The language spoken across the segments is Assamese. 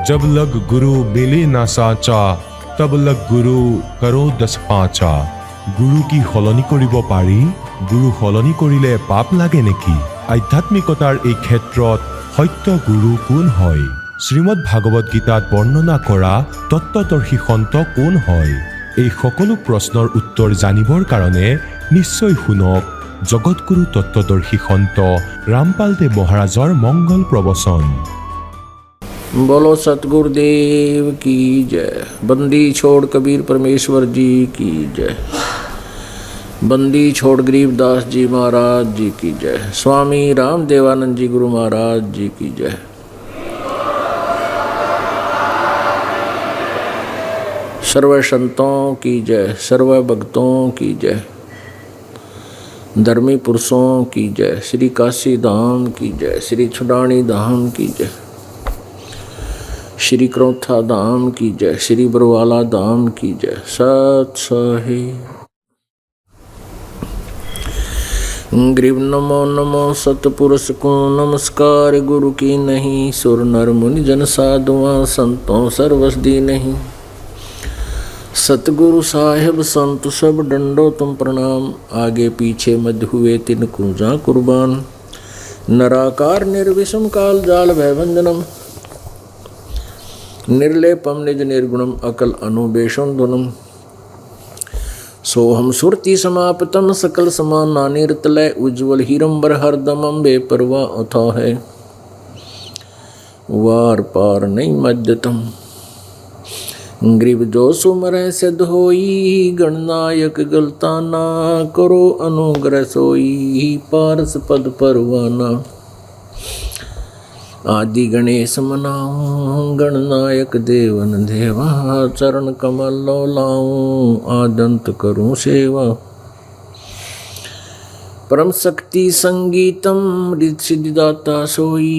जब लग गुरु मिले ना साचा, तब लग गुरु करो 10 पाँचा। গুৰু কি সলনি কৰিব পাৰি? গুৰু সলনি কৰিলে পাপ লাগে নেকি? আধ্যাত্মিকতাৰ এই ক্ষেত্ৰত সত্য গুৰু কোন হয়? শ্ৰীমদ ভাগৱত গীতাত বৰ্ণনা কৰা তত্ত্বদৰ্শী সন্ত কোন হয়? এই সকলো প্ৰশ্নৰ উত্তৰ জানিবৰ কাৰণে নিশ্চয় শুনক জগতগুৰু তত্ত্বদৰ্শী সন্ত ৰামপাল দেৱ মহাৰাজৰ মংগল প্ৰবচন। बोलो सतगुरुदेव की जय। बंदी छोड़ कबीर परमेश्वर जी की जय। बंदी छोड़ गरीबदास जी महाराज जी की जय। स्वामी राम देवानंद जी गुरु महाराज जी की जय। सर्व संतों की जय, सर्व भक्तों की जय, धर्मी पुरुषों की जय, श्री काशी धाम की जय, श्री छुडानी धाम की जय, श्री क्रोथा धाम की जय, श्री बरवाला धाम की जय। सत साहिब ग्रीव नमो नमो सतपुरुष को नमस्कार। गुरु की नहीं सुर नर मुनि जन साधुआ संतों सर्वस दी नहीं। सतगुरु साहिब संत सब डंडो तुम प्रणाम। आगे पीछे मध्य हुए तिन कुंजा कुर्बान। नराकार निर्विषम काल जाल भयभंजनम। निर्लेपम निज निर्गुणम अकल अनुबेशम धुनम। सोहम सुरति समापतम सकल समान नानिरतलय। उज्ज्वल हीरंबर हरदमम बेपरवा अथा है। वार पार नहीं मध्यतम। ग्रीव जो सुमर सिद्ध होई। गणनायक गलता ना करो अनुग्रह सोई। पारस पद परवाना। आदि गणेश मनाऊं गणनायक देवन देवा। चरण कमल लो लाऊं आदंत करूं सेवा। परम शक्ति संगीतम रिद्धि सिद्धिदाता सोई।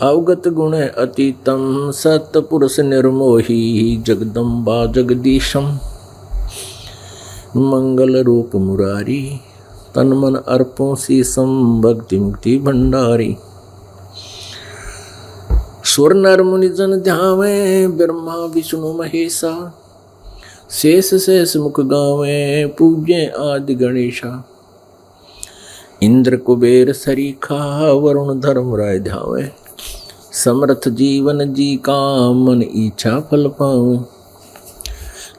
अवगत गुण अतीतम सत्पुरुष निर्मोही। जगदम्बा जगदीशम मंगल रूप मुरारी। तन मन अर्पों शीसम भक्ति मुक्ति भंडारी। सुर नर मुनि जन ध्यावे ब्रह्मा विष्णु महेशा। शेष शेष मुख गावे पूज्य आदि गणेशा। इंद्र कुबेर सरीखा वरुण धर्म राय ध्यावे। समर्थ जीवन जी का मन इच्छा फल पावे।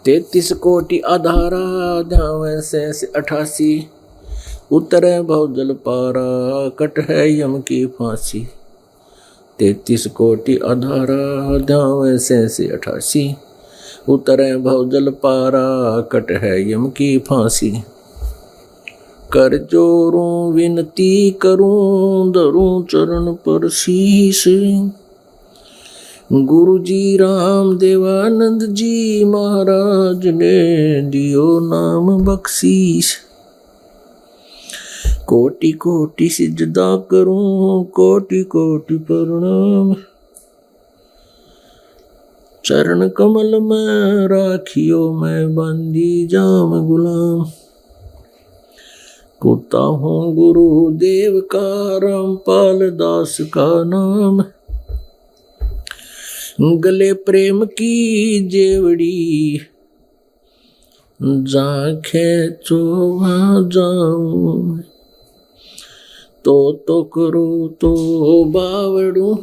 33 कोटि आधारा ध्यावे शेष 88। उतरे भव जल पारा कट है यम की फांसी। 33 कोटि आधारा ध्यावे शेष 88। उतरे भव जल पारा कट है यम की फांसी। कर जोरूं विनती करूं धरूं चरण पर शीश। गुरु जी राम देवानंद जी महाराज ने दियो नाम बख्शीश। कोटि कोटि सिजदा करूं कोटि कोटि प्रणाम। चरण कमल में राखियो मैं बंदी जाम गुलाम। पुता हूँ गुरु देव का रामपाल दास का नाम। गले प्रेम की जेवड़ी जाखे चोभा जाऊं। तो करो तो बावड़ू।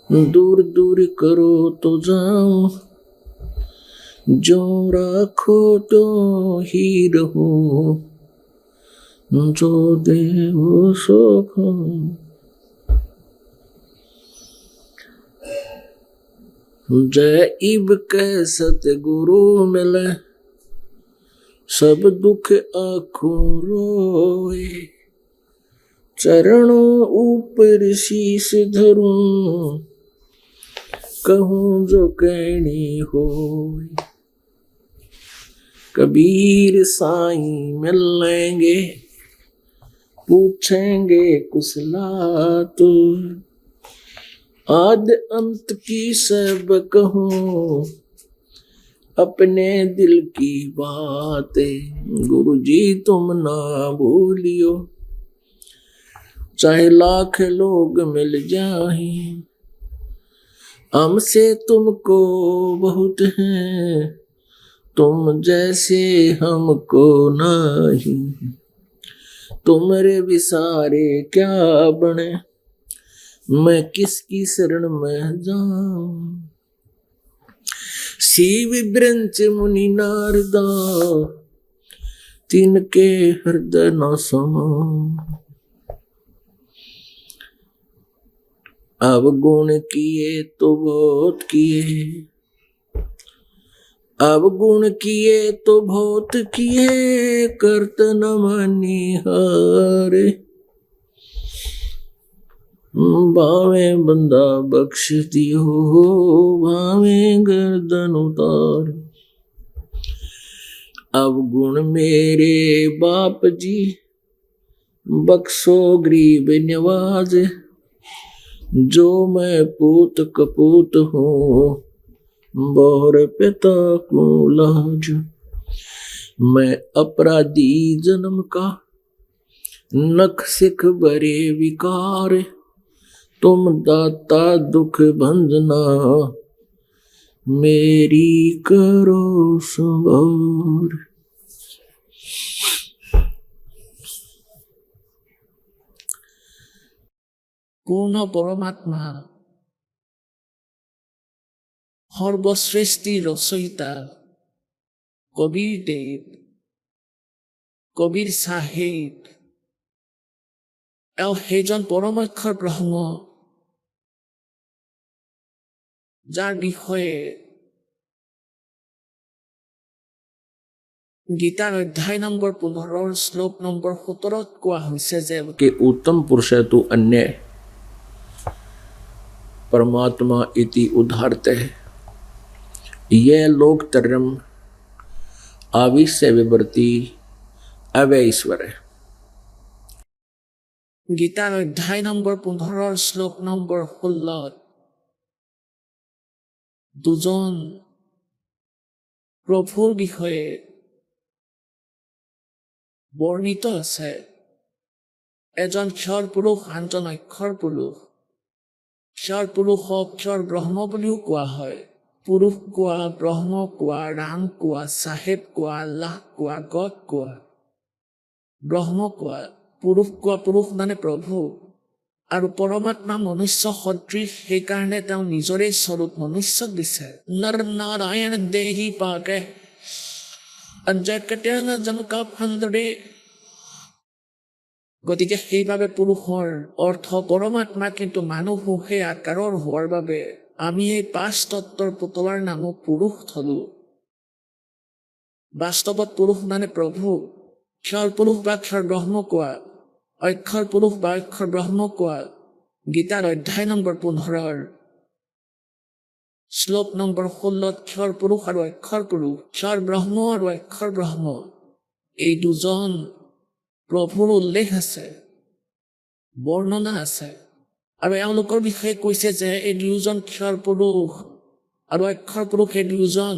दूर दूर करो तो जाऊं। जो राखो तो ही रहूं। जो देव सो खाऊं। जय इब कह सतगुरु मिले। सब दुख आँखों रोए। चरणों ऊपर शीश धरूं। कहूँ जो कहनी हो। कबीर साईं मिलेंगे। पूछेंगे कुशलात। आद अंत की सब कहूँ। अपने दिल की बातें। गुरु जी तुम ना भूलियो। चाहे लाख लोग मिल जाएं। हमसे तुमको बहुत है, तुम जैसे हमको नहीं। तुम्हारे विसारे क्या बने, मैं किसकी शरण में जाऊं। शिव ब्रंच मुनि नारदा, तिनके हृदय न समा। अवगुण किए तो बहुत किए, अवगुण किए तो बहुत किए, करत न मानी हारे। भावे बंदा बख्श दियो, भावे गर्दन उतार। अवगुण मेरे बाप जी, बख्शो गरीब नवाज। जो मैं पूत कपूत हूँ, बोर पिता को लाज। मैं अपराधी जन्म का, नख सिख बरे विकार। तुम दाता दुख भंजना, मेरी करो संभार। पूर्ण परमात्मा সর্বশ্রেষ্ঠী রচয়িতা কবির দেব, কবির সাহেব, এওঁ সেইজন পৰমাক্ষৰ ব্ৰহ্ম, যাৰ বিষয়ে গীতাৰ অধ্যায় নম্বৰ 15 শ্লোক নম্বৰ 17 কোৱা হৈছে যে कि उत्तम पुरुष तु अन्य परमात्मा इति उदाहरते है। यह लोक धर्म आविश्य विवर्ती अवय ईश्वर है। গীতাৰ অধ্যায় নম্বৰ 15 শ্লোক নম্বৰ 16 দুজন প্ৰভুৰ বিষয়ে বৰ্ণিত আছে। এজন ক্ষৰ পুৰুষ, আনজন অক্ষৰ পুৰুষ। ক্ষৰ পুৰুষক ক্ষৰ ব্ৰহ্ম বুলিও কোৱা হয়। পুৰুষ কোৱা, ব্ৰহ্ম কোৱা, ৰাম কোৱা, চাহেব কোৱা, আল্লাহ কোৱা, গড কোৱা, ব্ৰহ্ম কোৱা। পুৰুষ কোৱা, পুৰুষ মানে প্ৰভু। আৰু পৰমাত্মা মনুষ্য সদৃশ, সেইকাৰণে তেওঁ নিজৰে স্বৰূপ মনুষ্যক দিছে। নৰ নাৰায়ণ দেহি পাকে জনকা ফান্দৰে। গতিকে সেইবাবে পুৰুষৰ অৰ্থ পৰমাত্মা, কিন্তু মানুহ সেই আকাৰৰ হোৱাৰ বাবে আমি এই 5 তত্ত্বৰ পুতলাৰ নামক পুৰুষ থলো। বাস্তৱত পুৰুষ মানে প্ৰভু। ক্ষৰ পুৰুষ বা ক্ষৰ ব্ৰহ্ম কোৱা, অক্ষৰ পুৰুষ বা অক্ষৰ ব্ৰহ্ম কোৱা। গীতাৰ অধ্যায় নম্বৰ 15 শ্লোক নম্বৰ 16 ক্ষৰ পুৰুষ আৰু অক্ষৰ পুৰুষ, ক্ষৰ ব্ৰহ্ম আৰু অক্ষৰ ব্ৰহ্ম, এই দুজন প্ৰভুৰ উল্লেখ আছে, বৰ্ণনা আছে। আৰু এওঁলোকৰ বিষয়ে কৈছে যে এই দুজন ক্ষৰ পুৰুষ আৰু অক্ষৰ পুৰুষ, এই দুজন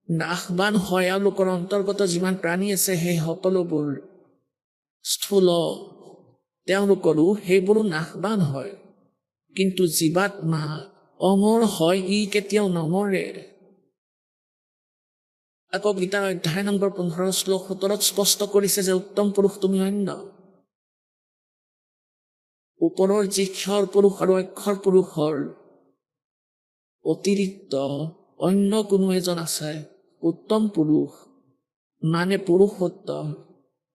নাশবান হয়। এওঁলোকৰ অন্তৰ্গত যিমান প্ৰাণী আছে সেই সকলোবোৰ স্থূল, তেওঁলোকৰো সেইবোৰো নাশবান হয়। কিন্তু জীৱাত্মা অমৰ হয়, ই কেতিয়াও নমৰে। আকৌ গীতাৰ অধ্যায় নম্বৰ 15 শ্লোক 17 স্পষ্ট কৰিছে যে উত্তম পুৰুষ তুমি অন্য। ওপৰৰ যি ক্ষৰ পুৰুষ আৰু অক্ষৰ পুৰুষৰ অতিৰিক্ত অন্য কোনো এজন আছে, উত্তম পুৰুষ মানে পুৰুষোত্তম,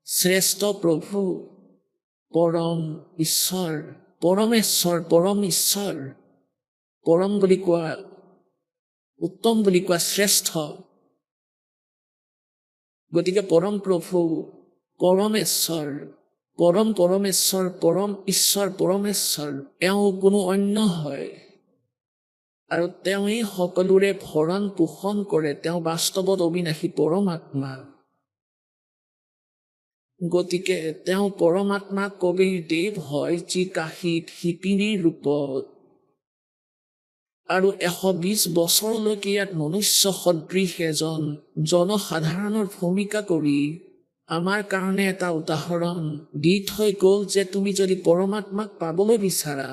শ্ৰেষ্ঠ প্ৰভু, পৰম ঈশ্বৰ, পৰমেশ্বৰ, পৰম ঈশ্বৰ। পৰম বুলি কোৱা, উত্তম বুলি কোৱা, শ্ৰেষ্ঠ। গতিকে পৰম প্ৰভু, পৰমেশ্বৰ, পৰম পৰমেশ্বৰ, পৰম ঈশ্বৰ, পৰমেশ্বৰ, এওঁ কোনো অন্য হয়। আৰু তেওঁই সকলোৰে ভৰণ পোষণ কৰে। তেওঁ বাস্তৱত অবিনাশী পৰমাত্মা। গতিকে তেওঁ পৰমাত্মা কবিৰ দেৱ হয়, যি কাশীত শিপিনীৰ ৰূপত আৰু 120 বছৰলৈকে ইয়াত মনুষ্য সদৃশ এজন জনসাধাৰণৰ ভূমিকা কৰি আমাৰ কাৰণে এটা উদাহৰণ দি থৈ গ'ল যে তুমি যদি পৰমাত্মাক পাবলৈ বিচাৰা,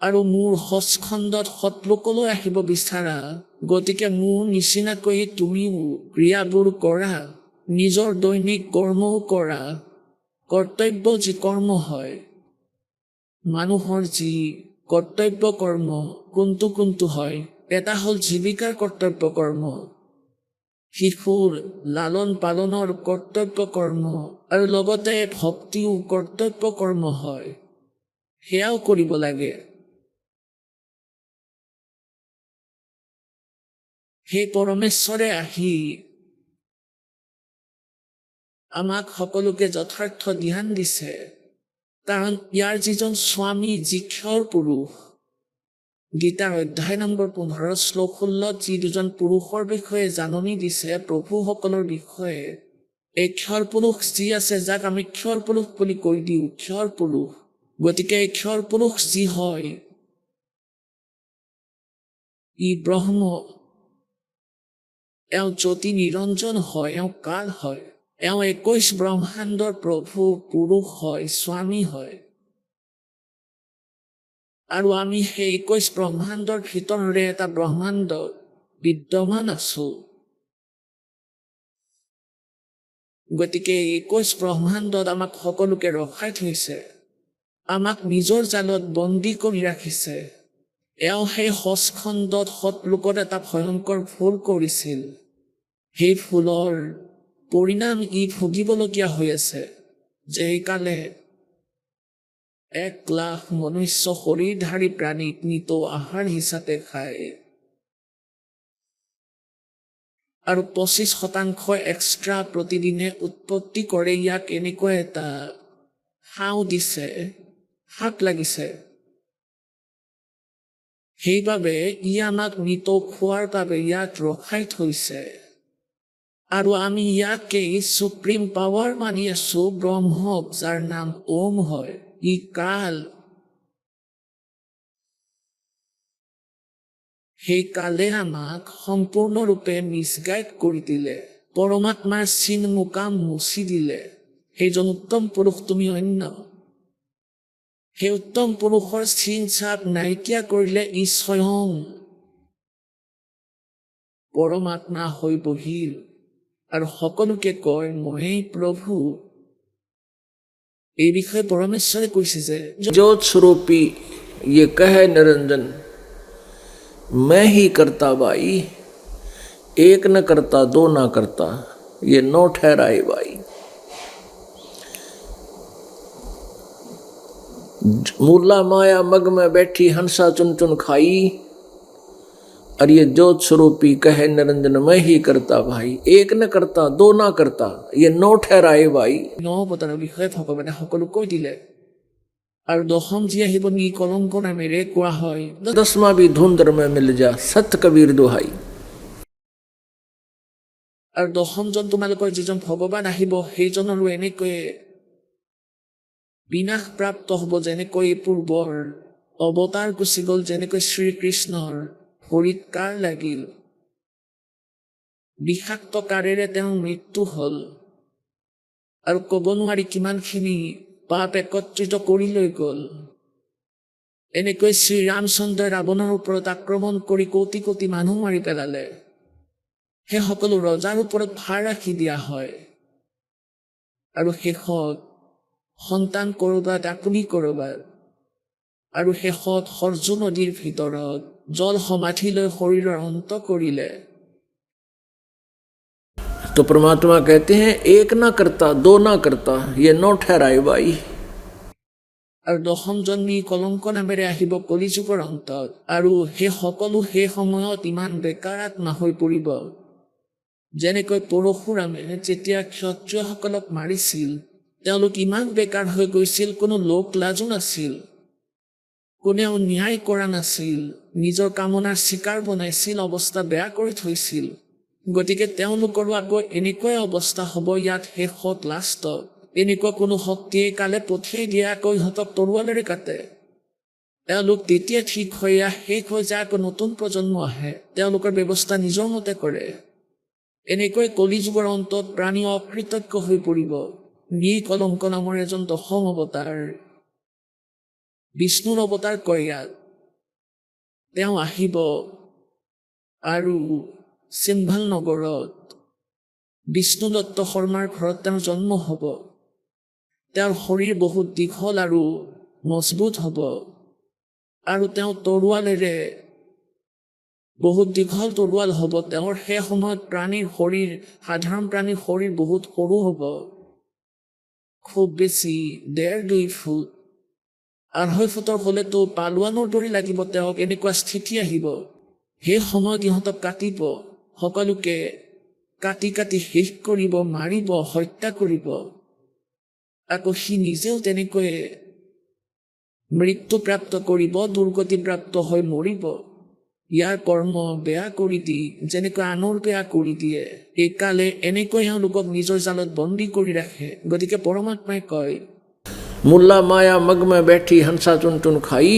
আৰু মোৰ সৎখণ্ডত সৎলোকলৈ আহিব বিচাৰা, গতিকে মোৰ নিচিনাকৈ তুমিও ক্ৰিয়াবোৰ কৰা, নিজৰ দৈনিক কৰ্মও কৰা। কৰ্তব্য যি কৰ্ম হয়, মানুহৰ যি কৰ্তব্য কৰ্ম কোনটো কোনটো হয়? এটা হ'ল জীৱিকাৰ কৰ্তব্য কৰ্ম, শিশুৰ লালন পালনৰ কৰ্তব্য কৰ্ম, আৰু লগতে ভক্তিও কৰ্তব্য কৰ্ম হয়, সেয়াও কৰিব লাগে। সেই পৰমেশ্বৰে আহি আমাক সকলোকে যথাৰ্থ ধ্যান দিছে, কাৰণ ইয়াৰ যিজন স্বামী, যি ক্ষৰ পুৰুষ, গীতাৰ অধ্যায় নম্বৰ 15 শ্লোক 16 যি দুজন পুৰুষৰ বিষয়ে জাননী দিছে, প্ৰভুসকলৰ বিষয়ে। এই ক্ষৰ পুৰুষ যি আছে, যাক আমি ক্ষৰ পুৰুষ বুলি কৈ দিওঁ, ক্ষৰ পুৰুষ। গতিকে এই ক্ষৰ পুৰুষ যি হয়, ই ব্ৰহ্ম, এওঁ জ্যোতি নিৰঞ্জন হয়, এওঁ কাল হয়, এওঁ 21 ব্ৰহ্মাণ্ডৰ প্ৰভু, পুৰুষ হয়, স্বামী হয়। আৰু আমি সেই 21 ব্ৰহ্মাণ্ডৰ ভিতৰৰে এটা ব্ৰহ্মাণ্ড বিদ্যমান আছো। গতিকে 21 ব্ৰহ্মাণ্ডত আমাক সকলোকে ৰখাই থৈছে, আমাক নিজৰ জালত বন্দী কৰি ৰাখিছে। এওঁ সেই সৎখণ্ডত সৎলোকত এটা ভয়ংকৰ ভুল কৰিছিল। সেই ভুলৰ পৰিণাম ই ভুগিবলগীয়া হৈ আছে, যে এইকালে 1 লাখ মনুষ্য শৰীৰধাৰী প্ৰাণীক নিত আহাৰ হিচাপে খায়, আৰু 25% এক্সট্ৰা প্ৰতিদিনে উৎপত্তি কৰে। ইয়াক এনেকুৱা এটা হাও দিছে, হাক লাগিছে। সেইবাবে ই আমাক নিত খোৱাৰ বাবে ইয়াক ৰখাই থৈছে, আৰু আমি ইয়াকেই সুপ্ৰিম পাৱাৰ মানি আছো, ব্ৰহ্মক, যাৰ নাম ওম হয়। ই কাল, সেই কালে আমাক সম্পূৰ্ণৰূপে মিছগাইড কৰি দিলে, পৰমাত্মাৰ চিন মুকাম মুচি দিলে। সেইজন উত্তম পুৰুষ তুমি অন্য, সেই উত্তম পুৰুষৰ চিন চাপ নাইকিয়া কৰিলে ই স্বয়ং পৰমাত্মা হৈ বহিল, আৰু সকলোকে কয় ময়েই প্ৰভু। এই বিষয়ে পৰমেশ্বৰে কৈছে যে জ্যোত স্বৰূপী ये कहे निरंजन, मैं ही करता भाई, एक न करता दो ना करता, ये नो ठहराए भाई। मूला माया मग में बैठी हंसा चुन चुन खाई, और ये ज्योत स्वरूपी कहे निरंजन, मैं ही करता भाई, एक न करता दो ना करता, ये नो ठहराए भाई। नो বতাৰ বিষয়ে ভগৱানে সকলো কৈ দিলে। আৰু দশম যি আহিব নি কলংক নামেৰে কোৱা হয়, 10वां भी धुंधर में मिल जा, सत्य कबीर दोहाई। আৰু দশমজন তোমালোকৰ যিজন ভগৱান আহিব, সেইজনৰো এনেকৈ বিনাশ প্ৰাপ্ত হ'ব, যেনেকৈ পূৰ্বৰ অৱতাৰ গুচি গ'ল, যেনেকৈ শ্ৰীকৃষ্ণৰ ভৰিত কাৰ লাগিল, বিষাক্ত কাৰেৰে তেওঁৰ মৃত্যু হ'ল, আৰু ক'ব নোৱাৰি কিমানখিনি পাপ একত্ৰিত কৰি লৈ গ'ল। এনেকৈ শ্ৰীৰামচন্দ্ৰই ৰাৱণৰ ওপৰত আক্ৰমণ কৰি কোটি কোটি মানুহ মাৰি পেলালে। সেই সকলো ৰজাৰ ওপৰত ভাৰ ৰাখি দিয়া হয়, আৰু শেষত সন্তান ক'ৰবাত, আপুনি ক'ৰবাত, আৰু শেষত সৰজু নদীৰ ভিতৰত জল সমাধি লৈ শৰীৰৰ অন্ত কৰিলে। तो परमात्मा कहते हैं एक ना करता दो ना करता, ये नो ठहराए भाई। আৰু দশমজন নি কলংক নামেৰে আহিব কলিযুগৰ অন্তত, আৰু সেই সকলো সেই সময়ত ইমান বেকাৰ আত্মা হৈ পৰিব। যেনেকৈ পৰশুৰামে যেতিয়া ক্ষত্ৰিয়সকলক মাৰিছিল, তেওঁলোক ইমান বেকাৰ হৈ গৈছিল, কোনো লোক লাজো নাছিল, কোনেও ন্যায় কৰা নাছিল, নিজৰ কামনাৰ চিকাৰ বনাইছিল, অৱস্থা বেয়া কৰি থৈছিল। গতিকে তেওঁলোকৰো আকৌ এনেকুৱাই অৱস্থা হ'ব ইয়াত শেষত, লাষ্টত এনেকুৱা কোনো শক্তিয়ে কালে পঠিয়াই দিয়ে, আকৌ ইহঁতক তৰোৱালেৰে কাটে। তেওঁলোক তেতিয়া ঠিক হৈ শেষ হৈ যায়, আকৌ নতুন প্ৰজন্ম আহে, তেওঁলোকৰ ব্যৱস্থা নিজৰ মতে কৰে। এনেকৈ কলিযুগৰ অন্তত প্ৰাণী অকৃতজ্ঞ হৈ পৰিব। নি কলংক নামৰ এজন দশম অৱতাৰ, বিষ্ণুৰ অৱতাৰ কয় ইয়াত। তেওঁ আহিব আৰু চিম্ভাল নগৰত বিষ্ণু দত্ত শৰ্মাৰ ঘৰত তেওঁৰ জন্ম হ'ব। তেওঁৰ শৰীৰ বহুত দীঘল আৰু মজবুত হ'ব আৰু তেওঁ তৰোৱালেৰে বহুত দীঘল তৰোৱাল হ'ব। তেওঁৰ সেই সময়ত সাধাৰণ প্ৰাণীৰ শৰীৰ বহুত সৰু হ'ব, খুব বেছি 1.5-2 ফুট, 2.5 ফুটৰ হ'লেতো পালোৱানৰ দৰে লাগিব তেওঁক, এনেকুৱা স্থিতি আহিব। সেই সময়ত ইহঁতক কাটিব, সকলোকে কাটি কাটি শেষ কৰিব, মাৰিব, হত্যা কৰিব। আকৌ সি নিজেও তেনেকৈ মৃত্যুপ্ৰাপ্ত কৰিব, দুৰ্গতিপ্ৰাপ্ত হৈ মৰিব। ইয়াৰ কৰ্ম বেয়া কৰি দি যেনেকৈ আনৰ বেয়া কৰি দিয়ে, এই কালে এনেকৈ এওঁলোকক নিজৰ জালত বন্দী কৰি ৰাখে। গতিকে পৰমাত্মাই কয়, মুল্লা মায়া মগমে বেঠি হংসা চুন চুন খাই,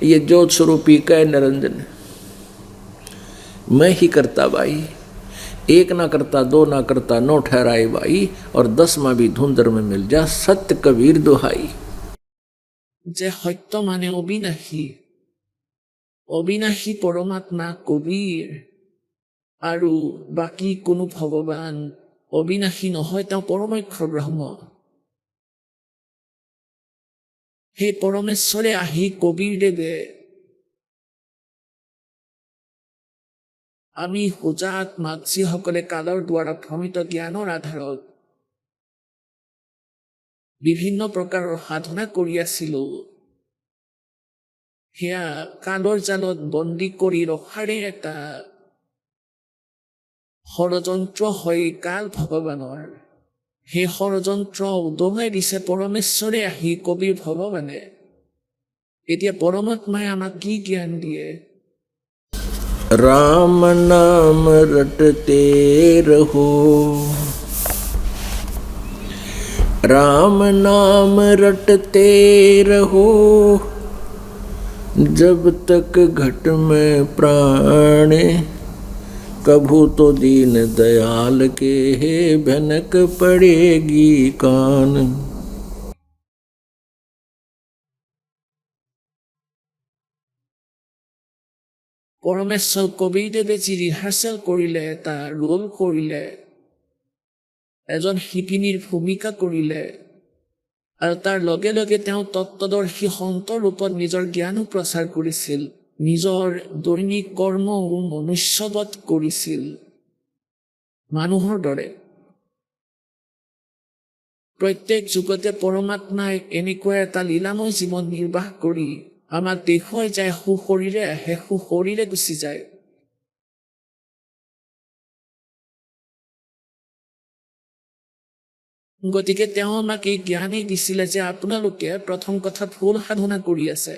ये ज्योत स्वरूपी कै निरंजन, मैं ही करता भाई, एक ना करता, 2 ना करता, 9 ठहराए भाई, और 10वां भी धुंधर में मिल जा, सत्य कबीर दोहाई। যে সত্য মানে অবিনাশী, অবিনাশী পৰমাত্মা কবীৰ, আৰু বাকী কোনো ভগৱান অবিনাশী নহয়, তেওঁ পৰমাক্ষৰ ব্ৰহ্ম। সেই পৰমেশ্বৰে আহি কবীৰদেৱে আমি সুজাত যিসকলে কালৰ দ্বাৰা ভ্ৰমিত জ্ঞানৰ আধাৰত বিভিন্ন প্ৰকাৰৰ সাধনা কৰি আছিলো, সেয়া কালৰ জালত বন্দী কৰি ৰখাৰে এটা ষড়যন্ত্ৰ হয় কাল ভগৱানৰ। সেই ষড়যন্ত্ৰ উদঙাই দিছে পৰমেশ্বৰে আহি কবিৰ ভগৱানে। এতিয়া পৰমাত্মাই আমাক কি জ্ঞান দিয়ে? राम नाम रटते रहो, राम नाम रटते रहो, जब तक घट में प्राण, कभू तो दीन दयाल के भनक पड़ेगी कान। পৰমেশ্বৰ কবিৰদেৱে যি ৰিহাৰ্চেল কৰিলে, এটা ৰোল কৰিলে, এজন শিপিনীৰ ভূমিকা কৰিলে, আৰু তাৰ লগে লগে তেওঁ তত্ত্বদৰ্শী সন্তৰ ৰূপত নিজৰ জ্ঞানো প্ৰচাৰ কৰিছিল, নিজৰ দৈনিক কৰ্ম মনুষ্যবধ কৰিছিল মানুহৰ দৰে। প্ৰত্যেক যুগতে পৰমাত্মাই এনেকুৱা এটা লীলাময় জীৱন নিৰ্বাহ কৰি আমাক দেখুৱাই যায়, সুশৰীৰে আহে, সুশৰীৰে গুচি যায়। গতিকে তেওঁ আমাক এই জ্ঞানেই দিছিলে যে আপোনালোকে প্ৰথম কথা ভুল সাধনা কৰি আছে।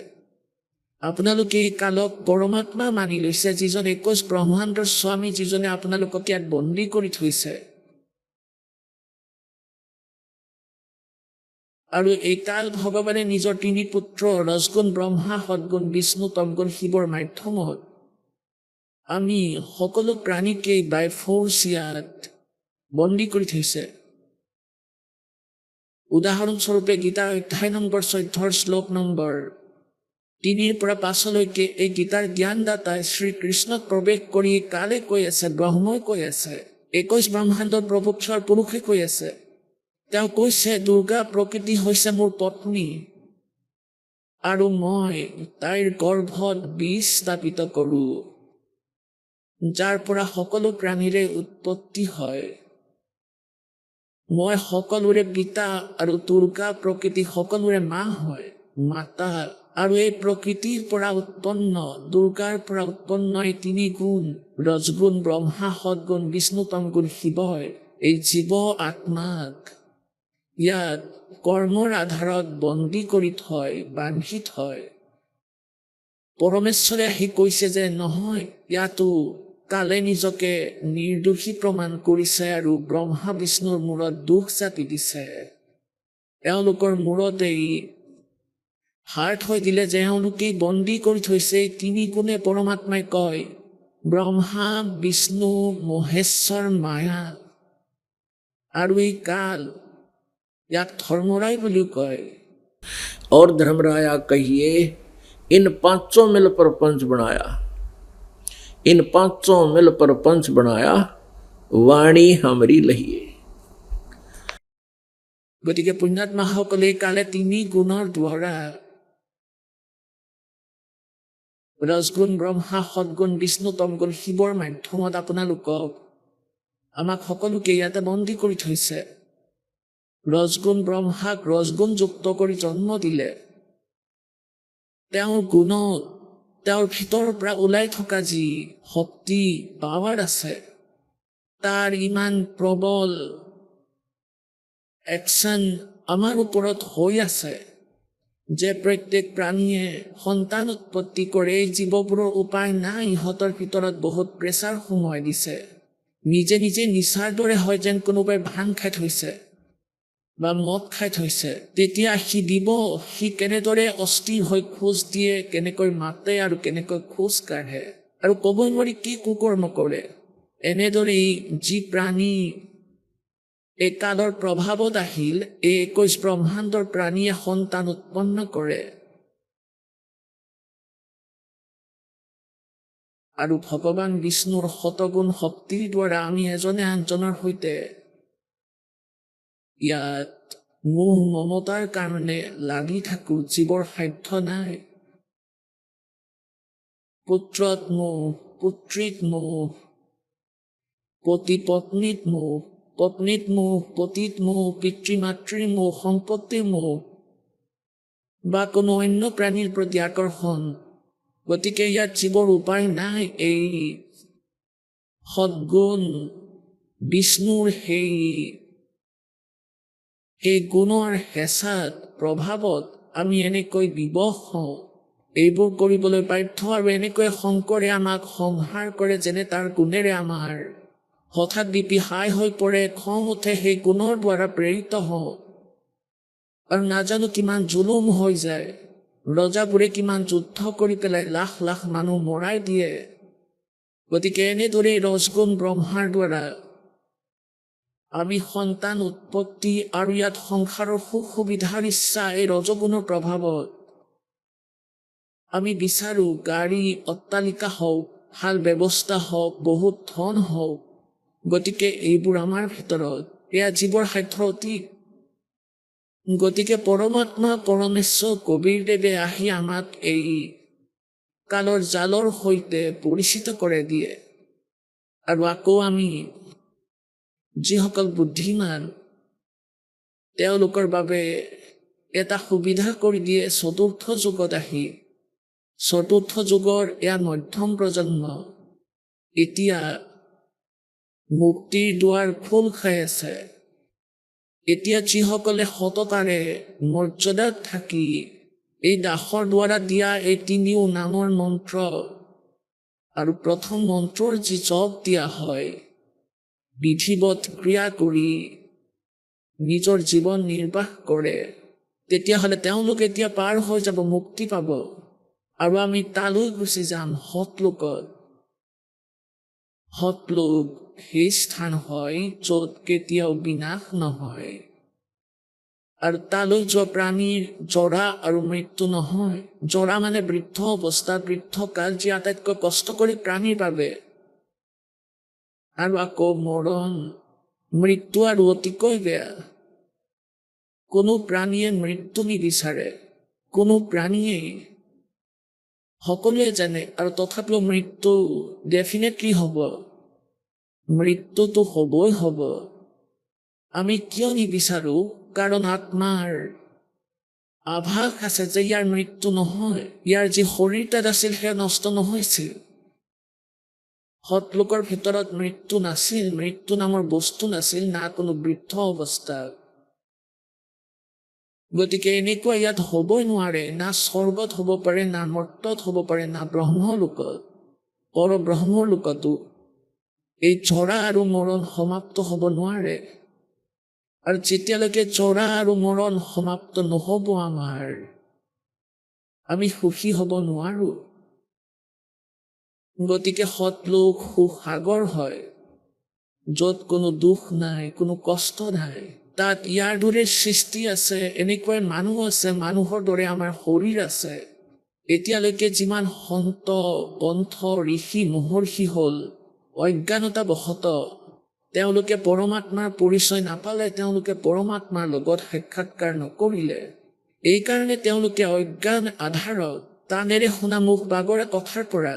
আপোনালোকে এই কালক পৰমাত্মা মানি লৈছে, যিজন 21 ব্ৰহ্মাণ্ডৰ স্বামী, যিজনে আপোনালোকক ইয়াত বন্দী কৰি থৈছে। আৰু এই কাল ভগৱানে নিজৰ 3 পুত্ৰ ৰজগুণ ব্ৰহ্মা, সদগুণ বিষ্ণু, তমগুণ শিৱৰ মাধ্যমত আমি সকলো প্ৰাণীকেই বাই ফ'ৰ্চ ইয়াত বন্দী কৰি থৈছে। উদাহৰণস্বৰূপে গীতাৰ অধ্যায় নম্বৰ 14 শ্লোক নম্বৰ 3 পৰা 5লৈকে এই গীতাৰ জ্ঞানদাতাই শ্ৰীকৃষ্ণক প্ৰৱেশ কৰি কালে কৈ আছে, ব্ৰহ্মই কৈ আছে, 21 ব্ৰহ্মাণ্ডত প্ৰভুক্ষৰ পুৰুষে কৈ আছে। তেওঁ কৈছে, দুৰ্গা প্ৰকৃতি হৈছে মোৰ পত্নী, আৰু মই তাইৰ গৰ্ভত বীজ স্থাপিত কৰোঁ, যাৰ পৰা সকলো প্ৰাণীৰে উৎপত্তি হয়। মই সকলোৰে পিতা, আৰু দুৰ্গা প্ৰকৃতি সকলোৰে মা হয়, মাতা। আৰু এই প্ৰকৃতিৰ পৰা উৎপন্ন, দুৰ্গাৰ পৰা উৎপন্ন এই 3 গুণ, ৰজগুণ ব্ৰহ্মা, সদগুণ বিষ্ণু, তমগুণ শিৱই এই জীৱ আত্মাক ইয়াত কৰ্মৰ আধাৰত বন্দী কৰি থয়, বান্ধি থয়। পৰমেশ্বৰে আহি কৈছে যে নহয়, ইয়াতো কালে নিজকে নিৰ্দোষী প্ৰমাণ কৰিছে আৰু ব্ৰহ্মা বিষ্ণুৰ মূৰত দুখ জাপি দিছে। এওঁলোকৰ মূৰত এই হাৰ্ট হৈ দিলে যে এওঁলোকেই বন্দী কৰি থৈছে। 3 গুণে পৰমাত্মাই কয়, ব্ৰহ্মা বিষ্ণু মহেশ্বৰ মায়া, আৰু এই কাল, ইয়াক ধৰ্মৰায় বুলিও কয়। और धर्मराया कहिए, इन 5 मिल प्रपंच बनाया। इन पांचों मिल पर पंच बनाया वाणी हमरी लहिए। গতিকে পুণ্যাত্মাসকলে কালে তিনি গুণৰ দ্বাৰা ৰজগুণ ব্ৰহ্মা সদগুণ বিষ্ণু তমগুণ শিৱৰ মাধ্যমত আপোনালোকক আমাক সকলোকে ইয়াতে বন্দী কৰি থৈছে। ৰজগুণ ব্ৰহ্মাক ৰজগুণযুক্ত কৰি জন্ম দিলে। তেওঁৰ গুণত তেওঁৰ ভিতৰৰ পৰা ওলাই থকা যি শক্তি পাৱাৰ আছে তাৰ ইমান প্ৰবল একশ্যন আমাৰ ওপৰত হৈ আছে যে প্ৰত্যেক প্ৰাণীয়ে সন্তান উৎপত্তি কৰে। এই জীৱবোৰৰ উপায় নাই, ইহঁতৰ ভিতৰত বহুত প্ৰেছাৰ সোমাই দিছে। নিজে নিজে নিচাৰ দৰে হয় যেন কোনোবাই ভাং খাই থৈছে বা মদ খাই থৈছে। তেতিয়া সি দিব, সি কেনেদৰে অস্থিৰ হৈ খোজ দিয়ে, কেনেকৈ মাতে আৰু কেনেকৈ খোজ কাঢ়ে আৰু ক'বই নোৱাৰি কি কুকৰ্ম কৰে। এনেদৰেই যি প্ৰাণী এই কালৰ প্ৰভাৱত আহিল, এই 21 ব্ৰহ্মাণ্ডৰ প্ৰাণীয়ে সন্তান উৎপন্ন কৰে আৰু ভগৱান বিষ্ণুৰ শতগুণ শক্তিৰ দ্বাৰা আমি এজনে আনজনৰ সৈতে ইয়াত মোহ মমতাৰ কাৰণে লাগি থাকোঁ। জীৱৰ সাধ্য নাই। পুত্ৰত মোহ, পুত্ৰীত মোহ, পতি পত্নীত মোহ, পত্নীত মোহ, পতিত মোহ, পিতৃ মাতৃৰ মোহ, সম্পত্তিৰ মোহ বা কোনো অন্য প্ৰাণীৰ প্ৰতি আকৰ্ষণ। গতিকে ইয়াত জীৱৰ উপায় নাই। এই সদগুণ বিষ্ণুৰ সেই গুণৰ হেঁচাত প্ৰভাৱত আমি এনেকৈ বিবশ হওঁ, এইবোৰ কৰিবলৈ বাধ্য। আৰু এনেকৈ শংকৰে আমাক সংহাৰ কৰে যেনে তাৰ গুণেৰে আমাৰ হঠাৎ বিপি হাই হৈ পৰে, খং উঠে, সেই গুণৰ দ্বাৰা প্ৰেৰিত হওঁ আৰু নাজানো কিমান জুলুম হৈ যায়। ৰজাবোৰে কিমান যুদ্ধ কৰি পেলাই লাখ লাখ মানুহ মৰাই দিয়ে। গতিকে এনেদৰেই ৰজগুণ ব্ৰহ্মাৰ দ্বাৰা আমি সন্তান উৎপত্তি আৰু ইয়াত সংসাৰৰ সুখ সুবিধাৰ ইচ্ছা এই ৰজগুণৰ প্ৰভাৱত আমি বিচাৰোঁ গাড়ী অট্টালিকা হওক, ভাল ব্যৱস্থা হওক, বহুত ধন হওক। গতিকে এইবোৰ আমাৰ ভিতৰত এয়া জীৱৰ সাধ্য অতীত। গতিকে পৰমাত্মা পৰমেশ্বৰ কবীৰদেৱে আহি আমাক এই কালৰ জালৰ সৈতে পৰিচিত কৰে দিয়ে। আৰু আকৌ আমি যিসকল বুদ্ধিমান তেওঁলোকৰ বাবে এটা সুবিধা কৰি দিয়ে চতুৰ্থ যুগত আহি। চতুৰ্থ যুগৰ এয়া মধ্যম প্ৰজন্ম এতিয়া মুক্তিৰ দুৱাৰ খোল খাই আছে। এতিয়া যিসকলে সততাৰে মৰ্যাদাত থাকি এই দাসৰ দ্বাৰা দিয়া এই ৩ নামৰ মন্ত্ৰ আৰু প্ৰথম মন্ত্ৰৰ যি জপ দিয়া হয়, বিধিবদ্ধ ক্ৰিয়া কৰি নিজৰ জীৱন নিৰ্বাহ কৰে, তেতিয়াহ'লে তেওঁলোক এতিয়া পাৰ হৈ যাব, মুক্তি পাব। আৰু আমি তালৈ গুচি যাম সৎলোকত। সৎলোক সেই স্থান হয় য'ত কেতিয়াও বিনাশ নহয়। আৰু তালৈ যোৱা প্ৰাণীৰ জৰা আৰু মৃত্যু নহয়। জৰা মানে বৃদ্ধ অৱস্থা, বৃদ্ধ কাল, যি আটাইতকৈ কষ্ট কৰি প্ৰাণীৰ বাবে। আৰু আকৌ মৰণ, মৃত্যু আৰু অতিকৈ বেয়া। কোনো প্ৰাণীয়ে মৃত্যু নিবিচাৰে, কোনো প্ৰাণীয়েই। সকলোৱে জানে আৰু তথাপিও মৃত্যু ডেফিনেটলি হ'ব। মৃত্যুটো হ'বই হ'ব। আমি কিয় নিবিচাৰোঁ? কাৰণ আত্মাৰ আভাস আছে যে ইয়াৰ মৃত্যু নহয়। ইয়াৰ যি শৰীৰ তাত আছিল সেয়া নষ্ট নহৈছিল। সৎলোকৰ ভিতৰত মৃত্যু নাছিল, মৃত্যু নামৰ বস্তু নাছিল, না কোনো বৃদ্ধ অৱস্থা। গতিকে এনেকুৱা ইয়াত হ'বই নোৱাৰে। না স্বৰ্গত হ'ব পাৰে, না মৰ্ত্যত হ'ব পাৰে, না ব্ৰহ্মলোকত। পৰব্ৰহ্মৰ লোকতো এই জৰা আৰু মৰণ সমাপ্ত হ'ব নোৱাৰে। আৰু যেতিয়ালৈকে জৰা আৰু মৰণ সমাপ্ত নহ'ব আমাৰ, আমি সুখী হ'ব নোৱাৰোঁ। গতিকে সৎলোক সুসাগৰ হয়, য'ত কোনো দুখ নাই, কোনো কষ্ট নাই। তাত ইয়াৰ দৰে সৃষ্টি আছে, এনেকুৱাই মানুহ আছে, মানুহৰ দৰে আমাৰ শৰীৰ আছে। এতিয়ালৈকে যিমান সন্ত পন্থ ঋষি মহৰ্ষি হ'ল, অজ্ঞানতাবশতঃ তেওঁলোকে পৰমাত্মাৰ পৰিচয় নাপালে, তেওঁলোকে পৰমাত্মাৰ লগত সাক্ষাৎকাৰ নকৰিলে। এইকাৰণে তেওঁলোকে অজ্ঞান আধাৰত টানেৰে শুনা মুখ বাগৰা কথাৰ পৰা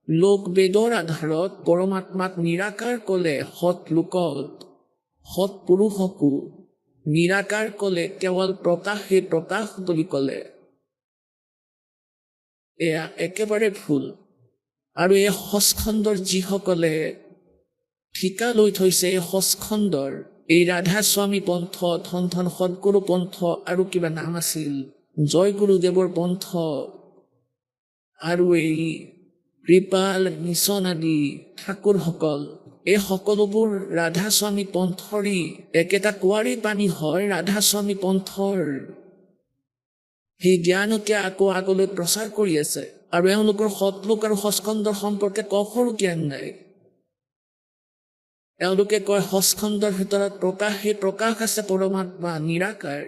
লোক বেদৰ আধাৰত পৰমাত্মাক নিৰাকাৰ ক'লে, সৎ লোকত সৎ পুৰুষকো নিৰাকাৰ ক'লে, কেৱল প্ৰকাশে প্ৰকাশ বুলি ক'লে। এয়া একেবাৰে ভুল। আৰু এই সচখণ্ডৰ যিসকলে ঠিকা লৈ থৈছে, এই সচখণ্ডৰ এই ৰাধা স্বামী পন্থ, ধন ধন সদগুৰু পন্থ, আৰু কিবা নাম আছিল জয় গুৰুদেৱৰ পন্থ, আৰু এই কৃপাল মিছন আদি ঠাকুৰসকল, এই সকলোবোৰ ৰাধা স্বামী পন্থৰি একেটা কোৱাৰী পানী হয়। ৰাধা স্বামী পন্থৰ সেই জ্ঞানকে আকৌ আগলৈ প্ৰচাৰ কৰি আছে, আৰু এওঁলোকৰ সৎলোক আৰু সচখণ্ডৰ সম্পৰ্কে কখৰো জ্ঞান নাই। এওঁলোকে কয় সচখণ্ডৰ ভিতৰত প্ৰকাশে প্ৰকাশ আছে, পৰমাত্মা নিৰাকাৰ,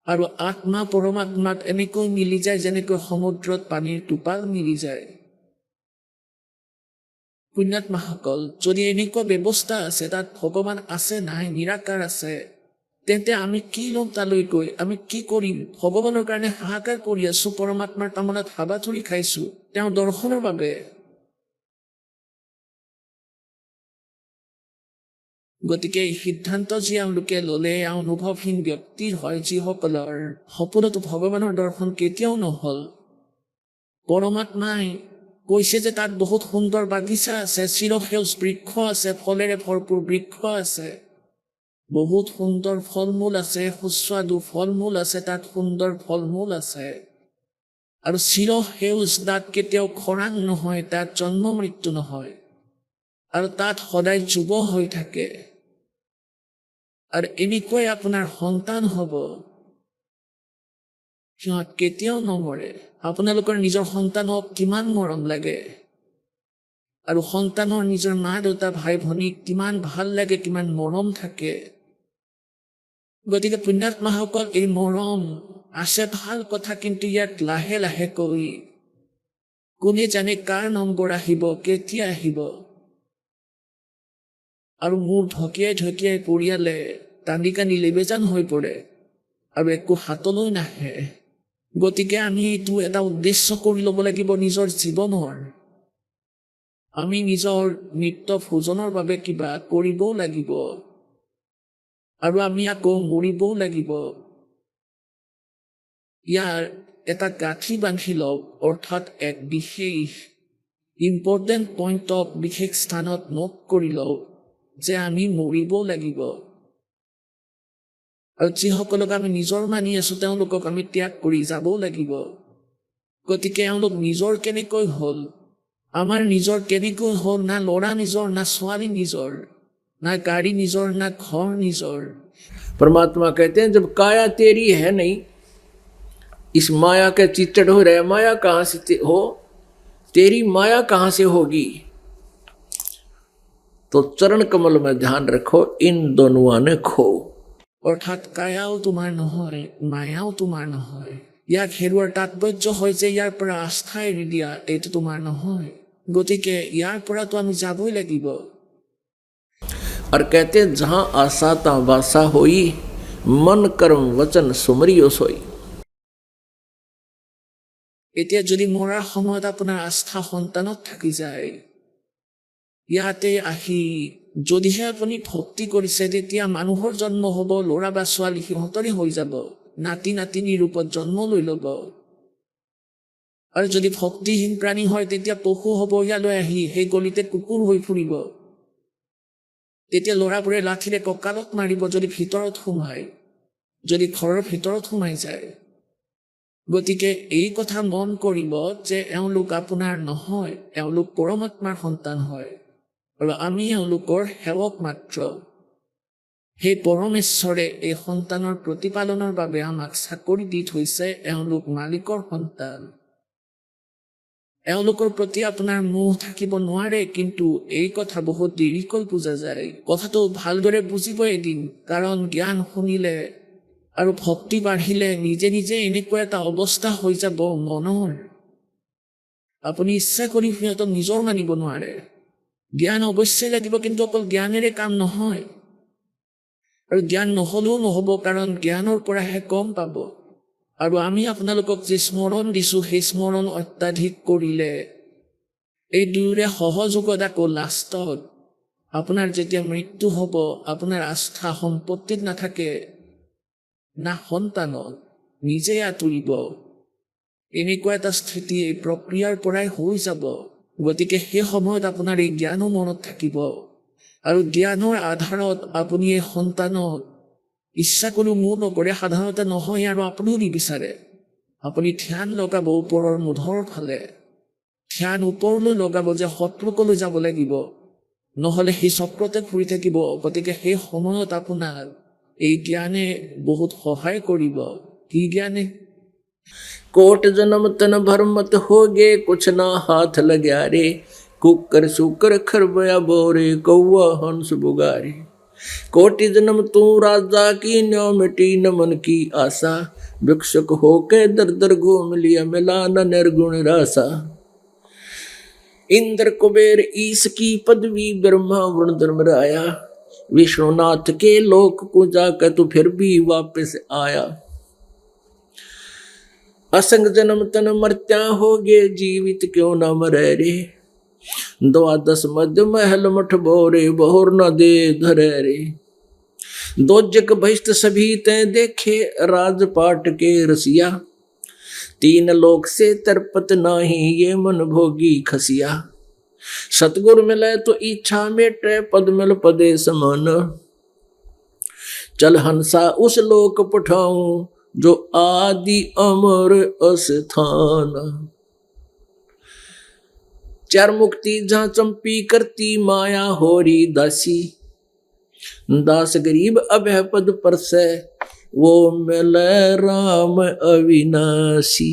আৰু আত্মা পৰমাত্মাত এনেকৈ মিলি যায় যেনেকৈ সমুদ্ৰত পানীৰ টোপাল মিলি যায়। পুণ্যাত্মাসকল, যদি এনেকুৱা ব্যৱস্থা আছে, তাত ভগৱান আছে নাই, নিৰাকাৰ আছে, তেন্তে আমি কি ল'ম তালৈ গৈ? আমি কি কৰিম? ভগৱানৰ কাৰণে হাহাকাৰ কৰি আছো, পৰমাত্মাৰ কামনাত হাবাথুৰি খাইছো তেওঁৰ দৰ্শনৰ বাবে। গতিকে এই সিদ্ধান্ত যি এওঁলোকে ল'লে, অনুভৱহীন ব্যক্তিৰ হয়, যিসকলৰ সপোনতো ভগৱানৰ দৰ্শন কেতিয়াও নহল। পৰমাত্মাই কৈছে যে তাত বহুত সুন্দৰ বাগিচা আছে, চিৰসেউজ বৃক্ষ আছে, ফলেৰে ভৰপূৰ বৃক্ষ আছে, বহুত সুন্দৰ ফল মূল আছে, সুস্বাদু ফল মূল আছে, তাত সুন্দৰ ফল মূল আছে, আৰু চিৰসেউজ, তাত কেতিয়াও খৰাং নহয়, তাত জন্ম মৃত্যু নহয়, আৰু তাত সদায় যুৱ হৈ থাকে, আৰু এনেকৈ আপোনাৰ সন্তান হ'ব, সিহঁত কেতিয়াও নমৰে। আপোনালোকৰ নিজৰ সন্তানক কিমান মৰম লাগে, আৰু সন্তানৰ নিজৰ মা দেউতা ভাই ভনীক কিমান ভাল লাগে, কিমান মৰম থাকে। গতিকে পুণ্যাত্মাসকল, এই মৰম আছে ভাল কথা, কিন্তু ইয়াত লাহে লাহে কৰি কোনে জানে কাৰ নম্বৰ আহিব, কেতিয়া আহিব, আৰু মোৰ ঢকিয়াই ঢকিয়াই পৰিয়ালে কান্দি কান্দি লেবেজান হৈ পৰে, আৰু একো হাতলৈ নাহে। গতিকে আমি এইটো এটা উদ্দেশ্য কৰি ল'ব লাগিব নিজৰ জীৱনৰ। আমি নিজৰ নিত্য ভোজনৰ বাবে কিবা কৰিবও লাগিব, আৰু আমি আকৌ মৰিবও লাগিব। ইয়াৰ এটা গাঁঠি বান্ধি লওক, অৰ্থাৎ এক বিশেষ ইম্পৰ্টেণ্ট পইণ্টক বিশেষ স্থানত নোট কৰি লওক যে আমি মৰিবও লাগিব। আৰু যিসকলক আমি নিজৰ মানি আছো, তেওঁলোকক আমি ত্যাগ কৰি যাবও লাগিব। গতিকে এওঁলোক নিজৰ কেনেকৈ হ'ল, আমাৰ নিজৰ কেনেকৈ হ'ল? না ল'ৰা নিজৰ, না ছোৱালী নিজৰ, ना गाड़ी निजोर, ना घर निजोर। परमात्मा कहते हैं जब काया तेरी है नहीं, इस माया के चित्तड़ हो रहे, माया कहाँ से हो, तेरी माया कहाँ से होगी? तो चरण कमल में ध्यान रखो, इन दोनों ने खो। অৰ্থাৎ কায়াও তোমাৰ নহয়, মায়াও তোমাৰ নহয়। ইয়াক হেৰুৱাৰ তাৎপৰ্য হয় যে ইয়াৰ পৰা আস্থা এৰি দিয়া, এইটো তোমাৰ নহয়। গতিকে ইয়াৰ পৰাতো আমি যাবই লাগিব। और कहते जहाँ आशा ता वासा होई, मन कर्म वचन सुमरियो सोई। এতিয়া যদি মৰাৰ সময়ত আপোনাৰ আস্থা সন্তানত থাকি যায়, ইয়াতে আহি যদিহে আপুনি ভক্তি কৰিছে, তেতিয়া মানুহৰ জন্ম হ'ব, ল'ৰা বা ছোৱালী সিহঁতৰে হৈ যাব, নাতি নাতিনী ৰূপত জন্ম লৈ ল'ব। আৰু যদি ভক্তিহীন প্ৰাণী হয়, তেতিয়া পশু হ'ব, ইয়ালৈ আহি সেই গলিতে কুকুৰ হৈ ফুৰিব। তেতিয়া ল'ৰাবোৰে লাঠিৰে কঁকালত মাৰিব যদি ভিতৰত সোমায়, যদি ঘৰৰ ভিতৰত সোমাই যায়। গতিকে এই কথা মন কৰিব যে এওঁলোক আপোনাৰ নহয়, এওঁলোক পৰমাত্মাৰ সন্তান হয়, আৰু আমি এওঁলোকৰ সেৱক মাত্ৰ। সেই পৰমেশ্বৰে এই সন্তানৰ প্ৰতিপালনৰ বাবে আমাক চাকৰি দি থৈছে, এওঁলোক মালিকৰ সন্তান। এওঁলোকৰ প্ৰতি আপোনাৰ মোহ থাকিব নোৱাৰে, কিন্তু এই কথা বহুত দেৰিকৈ বুজা যায়। কথাটো ভালদৰে বুজিব এদিন, কাৰণ জ্ঞান শুনিলে আৰু ভক্তি বাঢ়িলে নিজে নিজে এনেকুৱা এটা অৱস্থা হৈ যাব মনৰ, আপুনি ইচ্ছা কৰি সিহঁতক নিজৰ মানিব নোৱাৰে। জ্ঞান অৱশ্যই লাগিব, কিন্তু অকল জ্ঞানেৰে কাম নহয়। আৰু জ্ঞান নহ'লেও নহ'ব, কাৰণ জ্ঞানৰ পৰাহে গম পাব। আৰু আমি আপোনালোকক যি স্মৰণ দিছোঁ, সেই স্মৰণ অত্যাধিক কৰিলে এই দুয়োৰে সহযোগত আকৌ লাষ্টত আপোনাৰ যেতিয়া মৃত্যু হ'ব, আপোনাৰ আস্থা সম্পত্তিত নাথাকে না সন্তানত, নিজেই আঁতৰিব। এনেকুৱা এটা স্থিতি এই প্ৰক্ৰিয়াৰ পৰাই হৈ যাব। গতিকে সেই সময়ত আপোনাৰ এই জ্ঞানো মনত থাকিব। আৰু জ্ঞানৰ আধাৰত আপুনি এই সন্তানক ইচ্ছা কৰি মোৰ নকৰে, সাধাৰণতে নহয় আৰু আপুনিও নিবিচাৰে। আপুনি ধ্যান লগাব ওপৰৰ মুধৰ ফালে, ধ্যান ওপৰলৈ লগাব যে শত্ৰুকলৈ যাব লাগিব, নহ'লে সেই চক্ৰতে ঘূৰি থাকিব। গতিকে সেই সময়ত আপোনাৰ এই জ্ঞানে বহুত সহায় কৰিব। কি জ্ঞানে? कोट जन्म तन भर मत होगे, कुछ ना हाथ लग्या रे। कुकर सुकर खरबया बोरे, कौआ हंस बुगारे। कोटि जन्म तू राजा की, न्यो मिटी न मन की आशा। भिक्षुक होके दर दर घूम लिया, मिला न निर्गुण रासा। इंद्र कुबेर ईश की पदवी, ब्रह्मा वरुण धर्मराया। विष्णुनाथ के लोक को जाकर तू फिर भी वापस आया। असंग जन्म तन मर्त्या होगे, जीवित क्यों न मरे रे। द्वादश मध्य महल मठ बोरे, बहुर न दे धरे रे। दो जग बहिष्ट सभी ते देखे, राजपाट के रसिया। तीन लोक से तरपत नाही, ये मन भोगी खसिया। सतगुर मिले तो इच्छा मेटे, पद मिल पदे समान। चल हंसा उस लोक पठाऊं, जो आदि अमर अस्थान। चार मुक्ति जहाँ चंपी करती, माया होरी दासी। दास गरीब अभय पद पर से, वो मिले राम अविनाशी।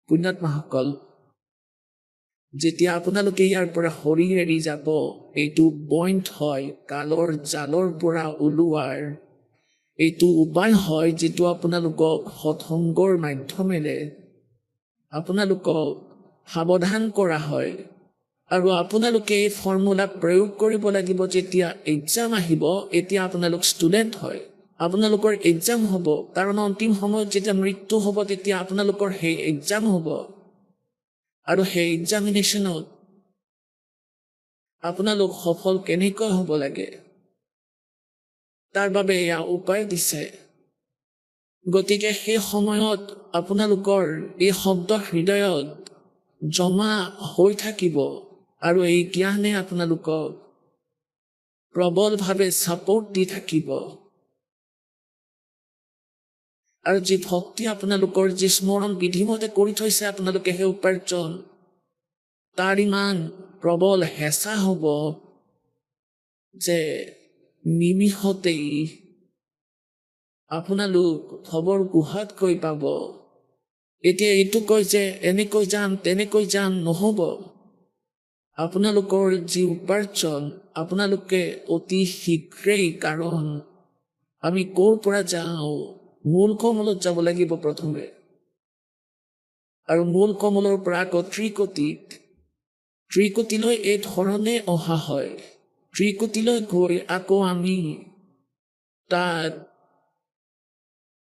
पुण्यात्माসকল, যেতিয়া আপোনালোকে ইয়াৰ পৰা শৰীৰ এৰি যাব, এইটো পইণ্ট হয় কালৰ জালৰ পৰা ওলোৱাৰ। এইটো উপায় হয় যিটো আপোনালোকক সৎসংগৰ মাধ্যমেৰে আপোনালোকক সাৱধান কৰা হয়। আৰু আপোনালোকে এই ফৰ্মুলা প্ৰয়োগ কৰিব লাগিব। যেতিয়া এক্সাম আহিব, এতিয়া আপোনালোক ষ্টুডেণ্ট হয়, আপোনালোকৰ এক্সাম হ'ব, কাৰণ অন্তিম সময়ত যেতিয়া মৃত্যু হ'ব, তেতিয়া আপোনালোকৰ সেই এক্সাম হ'ব। আৰু সেই এক্সামিনেশ্যনত আপোনালোক সফল কেনেকৈ হ'ব লাগে, তাৰ বাবে এয়া উপায় দিছে। গতিকে সেই সময়ত আপোনালোকৰ এই শব্দ হৃদয়ত জমা হৈ থাকিব, আৰু এই জ্ঞানে আপোনালোকক প্ৰবলভাৱে ছাপোৰ্ট দি থাকিব। আৰু যি ভক্তি আপোনালোকৰ যি স্মৰণ বিধিমতে কৰি থৈছে আপোনালোকে, সেই উপাৰ্জন তাৰ ইমান প্ৰবল হেঁচা হ'ব যে নিমিষতেই আপোনালোক খবৰ গুহাত গৈ পাব। এতিয়া এইটো কয় যে এনেকৈ যাম তেনেকৈ যাম, নহ'ব। আপোনালোকৰ যি উপাৰ্জন আপোনালোকে অতি শীঘ্ৰেই, কাৰণ আমি ক'ৰ পৰা যাওঁ, মূল কমলত যাব লাগিব প্ৰথমে, আৰু মূল কমলৰ পৰা আকৌ ত্ৰিকুটিলৈ এই ধৰণে অহা হয়। ত্ৰিকুটিলৈ গৈ আকৌ আমি তাত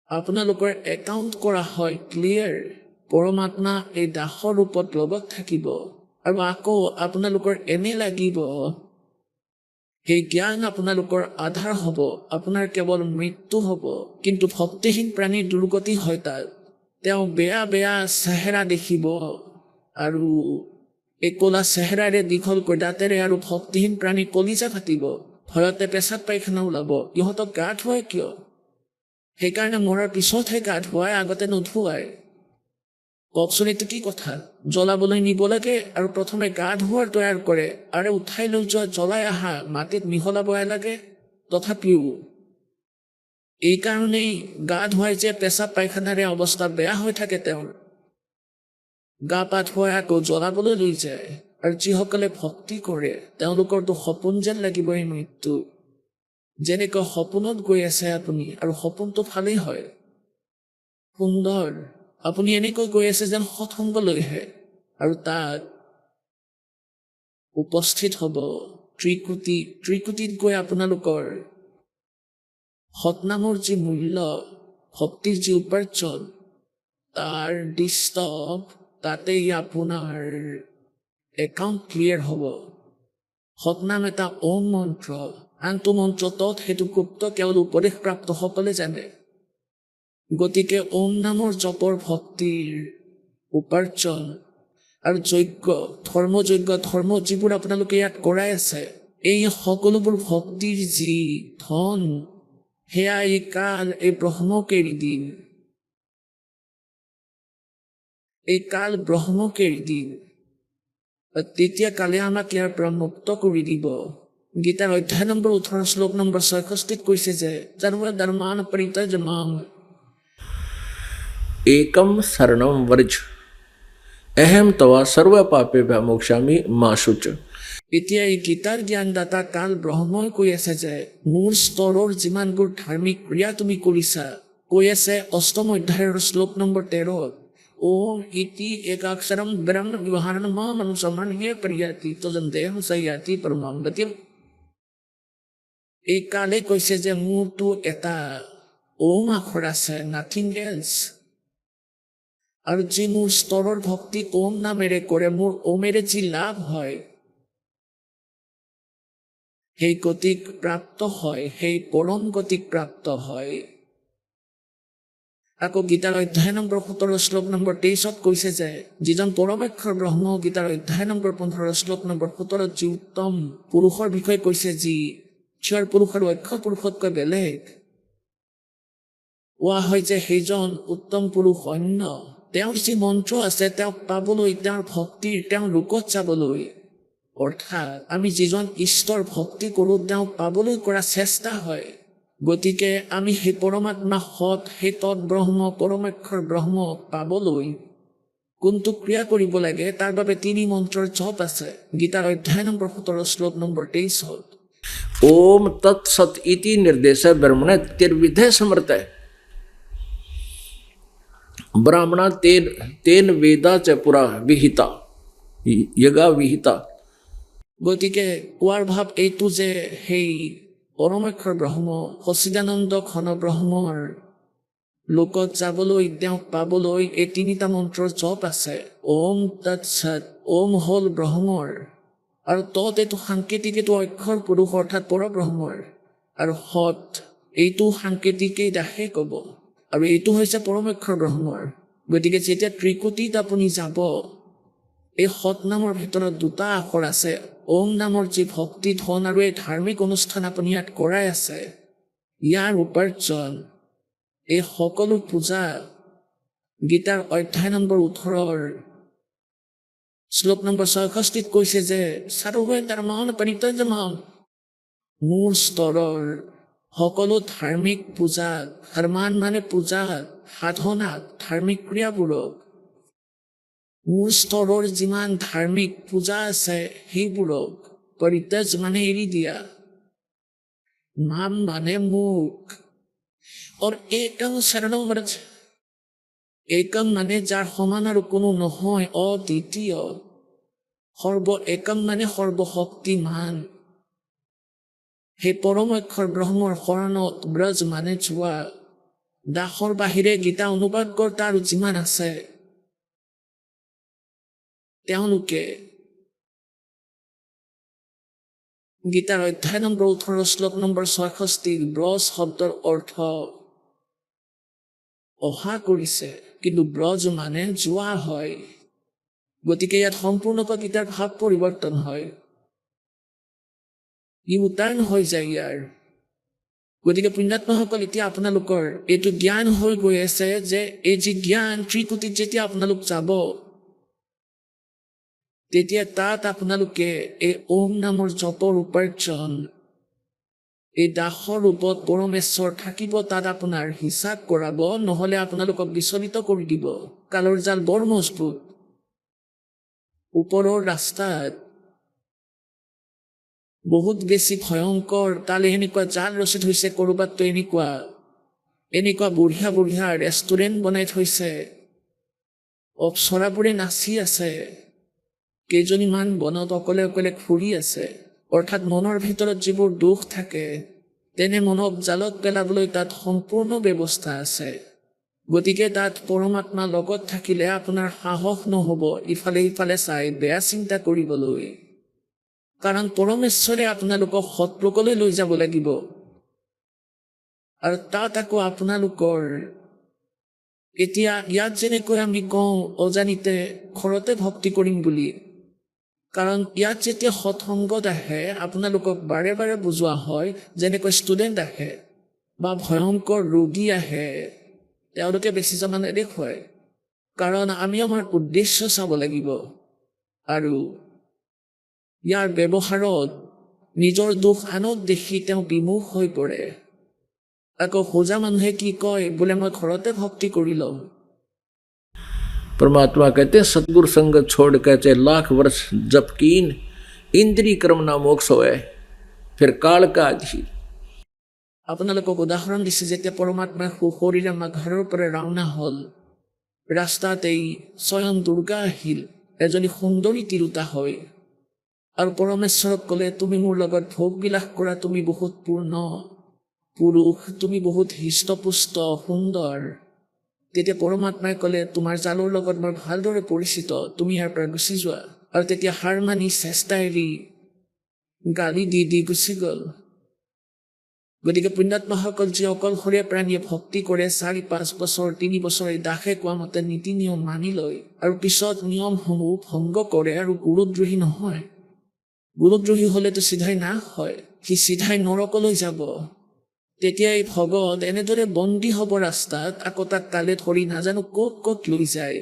আপোনালোকৰ একাউণ্ট কৰা হয় ক্লিয়াৰ। পৰমাত্মা এই দাসৰ ৰূপত লগত থাকিব, আৰু আকৌ আপোনালোকৰ এনে লাগিব সেই জ্ঞান আপোনালোকৰ আধাৰ হ'ব, আপোনাৰ কেৱল মৃত্যু হ'ব। কিন্তু ভক্তিহীন প্ৰাণীৰ দুৰ্গতি হয় তাত। তেওঁ বেয়া বেয়া চেহেৰা দেখিব, আৰু এই ক'লা চেহেৰাৰে দীঘলকৈ দাঁতেৰে, আৰু ভক্তিহীন প্ৰাণী কলিজা ফাটিব, ভয়তে পেচাব পায়খানা ওলাব। ইহঁতক গা ধুৱাই কিয়? সেইকাৰণে মৰাৰ পিছতহে গা ধুৱাই, আগতে নোধুৱাই। কওকচোন এইটো কি কথা? জ্বলাবলৈ নিব লাগে আৰু প্ৰথমে গা ধুৱাৰ তৈয়াৰ কৰে, আৰু উঠাই লৈ যোৱা জ্বলাই আহা মাটিত মিহলাবই লাগে। তথাপিও এইকাৰণেই গা ধুৱাই যে পেচাব পায়খানাৰে অৱস্থা বেয়া হৈ থাকে তেওঁৰ, গা পা ধুৱাই আকৌ জ্বলাবলৈ লৈ যায়। আৰু যিসকলে ভক্তি কৰে তেওঁলোকৰতো সপোন যেন লাগিব এই মৃত্যু। যেনেকৈ সপোনত গৈ আছে আপুনি, আৰু সপোনটো ভালেই হয়, সুন্দৰ, আপুনি এনেকৈ গৈ আছে যেন সৎসংগলৈহে, আৰু তাত উপস্থিত হ'ব ত্ৰিকুটিত গৈ আপোনালোকৰ সৎনামৰ যি মূল্য, ভক্তিৰ যি উপাৰ্জন, তাৰ দৃষ্ট তাতেই আপোনাৰ একাউণ্ট ক্লিয়াৰ হ'ব। সৎনাম এটা ওম মন্ত্ৰ, আনটো মন্ত্ৰ তত সেইটো গুপ্ত কেৱল উপদেশপ্ৰাপ্তসকলে জানে। গতিকে ওম নামৰ জপৰ ভক্তিৰ উপাৰ্জন আৰু ধৰ্ম যিবোৰ আপোনালোকে ইয়াত কৰাই আছে, এই সকলোবোৰ ভক্তিৰ যি ধন, সেয়া এই কাল, এই ব্ৰহ্মক এৰি দিন, এই কাল ব্ৰহ্মক এৰি দিন, তেতিয়া কালে আমাক ইয়াৰ পৰা মুক্ত কৰি দিব। গীতাৰ অধ্যায় নম্বৰ 18 শ্লোক নম্বৰ 66 কৈছে যে ধৰ্মান পৰিত্যজ্য একম শৰণম ব্ৰজ এহম তৱা সৰ্ব পাপেভ্যঃ মোক্ষামি মা শুচ। এতিয়া এই গীতাৰ জ্ঞানদাতা কাল ব্ৰহ্মই কৈ আছে যে মোৰ স্তৰৰ যিমানবোৰ ধাৰ্মিক ক্ৰিয়া তুমি কৰিছা, কৈ আছে 8ম অধ্যায়ৰ শ্লোক নম্বৰ 13, ওম ইতি একাক্ষৰম ব্ৰহ্ম ব্যৱহাৰণ মনুষ্যমানহে প্ৰিয়াতি তজন্তেহ সয়াতি পৰমাং গতিম। এই কালে কৈছে যে মোৰতো এটা ওম আখৰ আছে, নাথিং এলছ, আৰু যি মোৰ স্তৰৰ ভক্তি ওম নামেৰে কৰে, মোৰ ওমেৰে যি লাভ হয়, সেই গতিক প্ৰাপ্ত হয়, সেই পৰম গতিক প্ৰাপ্ত হয়। আকৌ গীতাৰ অধ্যায় নম্বৰ 17 শ্লোক নম্বৰ 23 কৈছে যে যিজন পৰমাক্ষৰ ব্ৰহ্ম, গীতাৰ অধ্যায় নম্বৰ 15 শ্লোক নম্বৰ 17 যি উত্তম পুৰুষৰ বিষয়ে কৈছে, যি ঈশ্বৰ পুৰুষ আৰু অক্ষৰ পুৰুষতকৈ বেলেগ, কোৱা হয় যে সেইজন উত্তম পুৰুষ অন্য, তেওঁৰ যি মন্ত্ৰ আছে তেওঁক পাবলৈ, তেওঁৰ ভক্তিৰ তেওঁৰ ৰূপত যাবলৈ, অৰ্থাৎ আমি যিজন ঈশ্বৰ ভক্তি কৰোঁ তেওঁক পাবলৈ কৰা চেষ্টা হয়। গতিকে আমি সেই পৰমাত্মা সৎ, সেই তৎ ব্ৰহ্ম পৰমাক্ষৰ ব্ৰহ্ম পাবলৈ কোনটো ক্ৰিয়া কৰিব লাগে, তাৰ বাবে 3 মন্ত্ৰৰ জপ আছে। গীতাৰ অধ্যায় নম্বৰ 17 শ্লোক নম্বৰ 23 ওম তৎ সৎ ইতি নিৰ্দেশ ব্ৰহ্মণে তিৰ্বিধে সমৰ্থে ব্ৰাহ্মণ তেন বেদা চ পুৰা বিহিতা য়গা বিহিতা। গতিকে কোৱাৰ ভাৱ এইটো যে সেই পৰমাক্ষৰ ব্ৰহ্ম সচিদানন্দ ঘন ব্ৰহ্মৰ লোকত যাবলৈ, তেওঁক পাবলৈ এই 3টা মন্ত্ৰৰ জপ আছে। ওম তৎ সৎ, ওম হ'ল ব্ৰহ্মৰ, আৰু তৎ এইটো সাংকেতিক, এইটো অক্ষৰ পুৰুষ অৰ্থাৎ পৰব্ৰহ্মৰ, আৰু সৎ এইটো সাংকেতিকেই দাসে ক'ব, আৰু এইটো হৈছে পৰমাক্ষৰ ব্ৰহ্মৰ। গতিকে যেতিয়া ত্ৰিকুটিত আপুনি যাব, এই সৎ নামৰ ভিতৰত 2টা আখৰ আছে, ওম নামৰ যি ভক্তি ধন আৰু এই ধাৰ্মিক অনুষ্ঠান আপুনি ইয়াত কৰাই আছে, ইয়াৰ উপাৰ্জন, এই সকলো পূজা গীতাৰ অধ্যায় নম্বৰ 18 শ্লোক নম্বৰ 66 কৈছে যে সৰ্বে ধৰ্মান পৰিত্যজ্য মোৰ স্তৰৰ সকলো ধাৰ্মিক পূজা, ধৰ্মান মানে পূজা, সাধনা, ধাৰ্মিক ক্ৰিয়াবোৰক, মোৰ স্তৰৰ যিমান ধাৰ্মিক পূজা আছে সেইবোৰক, পৰিত্যজ মানে এৰি দিয়া, নাম মানে মোক, আৰু একম শৰণম ব্ৰজ, একম মানে যাৰ সমান আৰু কোনো নহয়, অদ্বিতীয়, একম মানে সৰ্বশক্তিমান, সেই পৰমাক্ষৰ ব্ৰহ্মৰ শৰণত, ব্ৰজ মানে যোৱা। দাসৰ বাহিৰে গীতা অনুবাদকৰ্তা আৰু যিমান আছে তেওঁলোকে গীতাৰ অধ্যায় নম্বৰ 18 শ্লোক নম্বৰ 66 ব্ৰজ শব্দৰ অৰ্থ অহা কৰিছে, কিন্তু ব্ৰজ মানে যোৱা হয়। গতিকে ইয়াত সম্পূৰ্ণকৈ গীতাৰ ভাৱ পৰিৱৰ্তন হয়, ইউটাৰ্ণ হৈ যায় ইয়াৰ। গতিকে পুণ্যাত্মাসকল, এতিয়া আপোনালোকৰ এইটো জ্ঞান হৈ গৈ আছে যে এই যি জ্ঞান ত্ৰিকুটিত যেতিয়া আপোনালোক যাব, তেতিয়া তাত আপোনালোকে এই ওম নামৰ জপৰ উপাৰ্জন, এই দাসৰ ৰূপত পৰমেশ্বৰ থাকিব, তাত আপোনাৰ হিচাপ কৰাব, নহলে আপোনালোকক বিচলিত কৰি দিব। কালৰ জাল বৰ মজবুত, ওপৰৰ ৰাস্তাত বহুত বেছি ভয়ংকৰ। তালে এনেকুৱা জাল ৰচি থৈছে, ক'ৰবাততো এনেকুৱা বঢ়িয়া বঢ়িয়া ৰেষ্টুৰেণ্ট বনাই থৈছে, অপ্সৰাবোৰে নাচি আছে, কেইজনীমান বনত অকলে অকলে ঘূৰি আছে। অৰ্থাৎ মনৰ ভিতৰত যিবোৰ দুখ থাকে, তেনে মনক জালত পেলাবলৈ তাত সম্পূৰ্ণ ব্যৱস্থা আছে। গতিকে তাত পৰমাত্মা লগত থাকিলে আপোনাৰ সাহস নহ'ব ইফালে ইফালে চাই বেয়া চিন্তা কৰিবলৈ। কাৰণ পৰমেশ্বৰে আপোনালোকক সৎলোকলৈ লৈ যাব লাগিব। আৰু তাত আকৌ আপোনালোকৰ এতিয়া ইয়াত যেনেকৈ আমি কওঁ অজানিতে ঘৰতে ভক্তি কৰিম বুলি, কাৰণ ইয়াত যেতিয়া সৎসংগত আহে আপোনালোকক বাৰে বাৰে বুজোৱা হয়, যেনেকৈ ষ্টুডেণ্ট আহে বা ভয়ংকৰ ৰোগী আহে, তেওঁলোকে বেছি জনা নেদেখুৱায়। কাৰণ আমি আমাৰ উদ্দেশ্য চাব লাগিব। আৰু ইয়াৰ ব্যৱহাৰত নিজৰ দুখ আনক দেখি তেওঁ বিমুখ হৈ পৰে। আকৌ হোজা মানুহে কি কয়, বোলে মই ঘৰতে ভক্তি কৰি লওঁ। परमात्मा कहते सतगुरु संगत छोड़ कहते लाख वर्ष जप कीन, इंद्री कर्म ना मोक्ष होए, फिर काल का अधीर। আপোনালোকক উদাহৰণ দিছে, যেতিয়া পৰমাত্মাই শৰীৰে আমাৰ ঘৰৰ পৰা ৰাওনা হ'ল, ৰাস্তাত এই স্বয়ং দুৰ্গা আহিল, এজনী সুন্দৰী তিৰোতা হয়, আৰু পৰমেশ্বৰক ক'লে তুমি মোৰ লগত ভোগ বিলাস কৰা, তুমি বহুত পূৰ্ণ পুৰুষ, তুমি বহুত হৃষ্টপুষ্ট সুন্দৰ। তেতিয়া পৰমাত্মাই ক'লে তোমাৰ জালৰ লগত মই ভালদৰে পৰিচিত, তুমি ইয়াৰ পৰা গুচি যোৱা। আৰু তেতিয়া হাৰ মানি চেষ্টা এৰি গালি দি দি গুচি গ'ল। গতিকে পুণ্যাত্মাসকল যি অকলশৰীয়া প্ৰাণীয়ে ভক্তি কৰে ৪-৫ বছৰ ৩ বছৰ এই দাসে কোৱা মতে নীতি নিয়ম মানি লয়, আৰু পিছত নিয়মসমূহ ভংগ কৰে আৰু গুৰুদ্ৰোহী নহয়। গুৰুদ্ৰোহী হ'লেতো চিধাই নাশ হয়, সি চিধাই নৰকলৈ যাব। তেতিয়া এই ভগত এনেদৰে বন্দী হ'ব ৰাস্তাত, আকৌ তাক কালে ধৰি নাজানো ক'ত ক'ত লৈ যায়,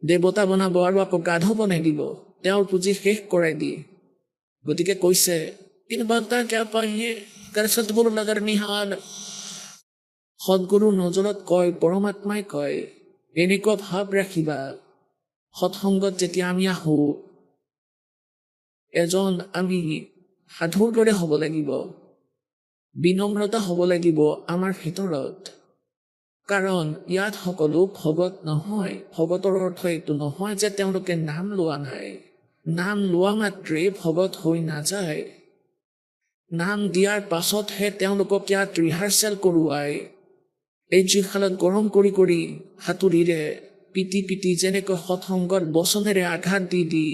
দেৱতা বনাব আৰু আকৌ গাধ বনাই দিব, তেওঁৰ পুঁজি শেষ কৰাই দিয়ে। গতিকে কৈছে সদগুৰু নজৰত কয়, পৰমাত্মাই কয়, এনেকুৱা ভাৱ ৰাখিবা সৎসংগত যেতিয়া আমি আহোঁ, এজন আমি সাধুৰ দৰে হ'ব লাগিব, বিনম্ৰতা হ'ব লাগিব আমাৰ ভিতৰত। কাৰণ ইয়াত সকলো ভগত নহয়। ভগতৰ অৰ্থ এইটো নহয় যে তেওঁলোকে নাম লোৱা নাই, নাম লোৱা মাত্ৰে ভগত হৈ নাযায়। নাম দিয়াৰ পাছতহে তেওঁলোকক ইয়াত ৰিহাৰ্চেল কৰোৱাই, এই জুইশালত গৰম কৰি কৰি হাতুৰিৰে পিটি পিটি যেনেকৈ সৎসংগত বচনেৰে আঘাত দি দি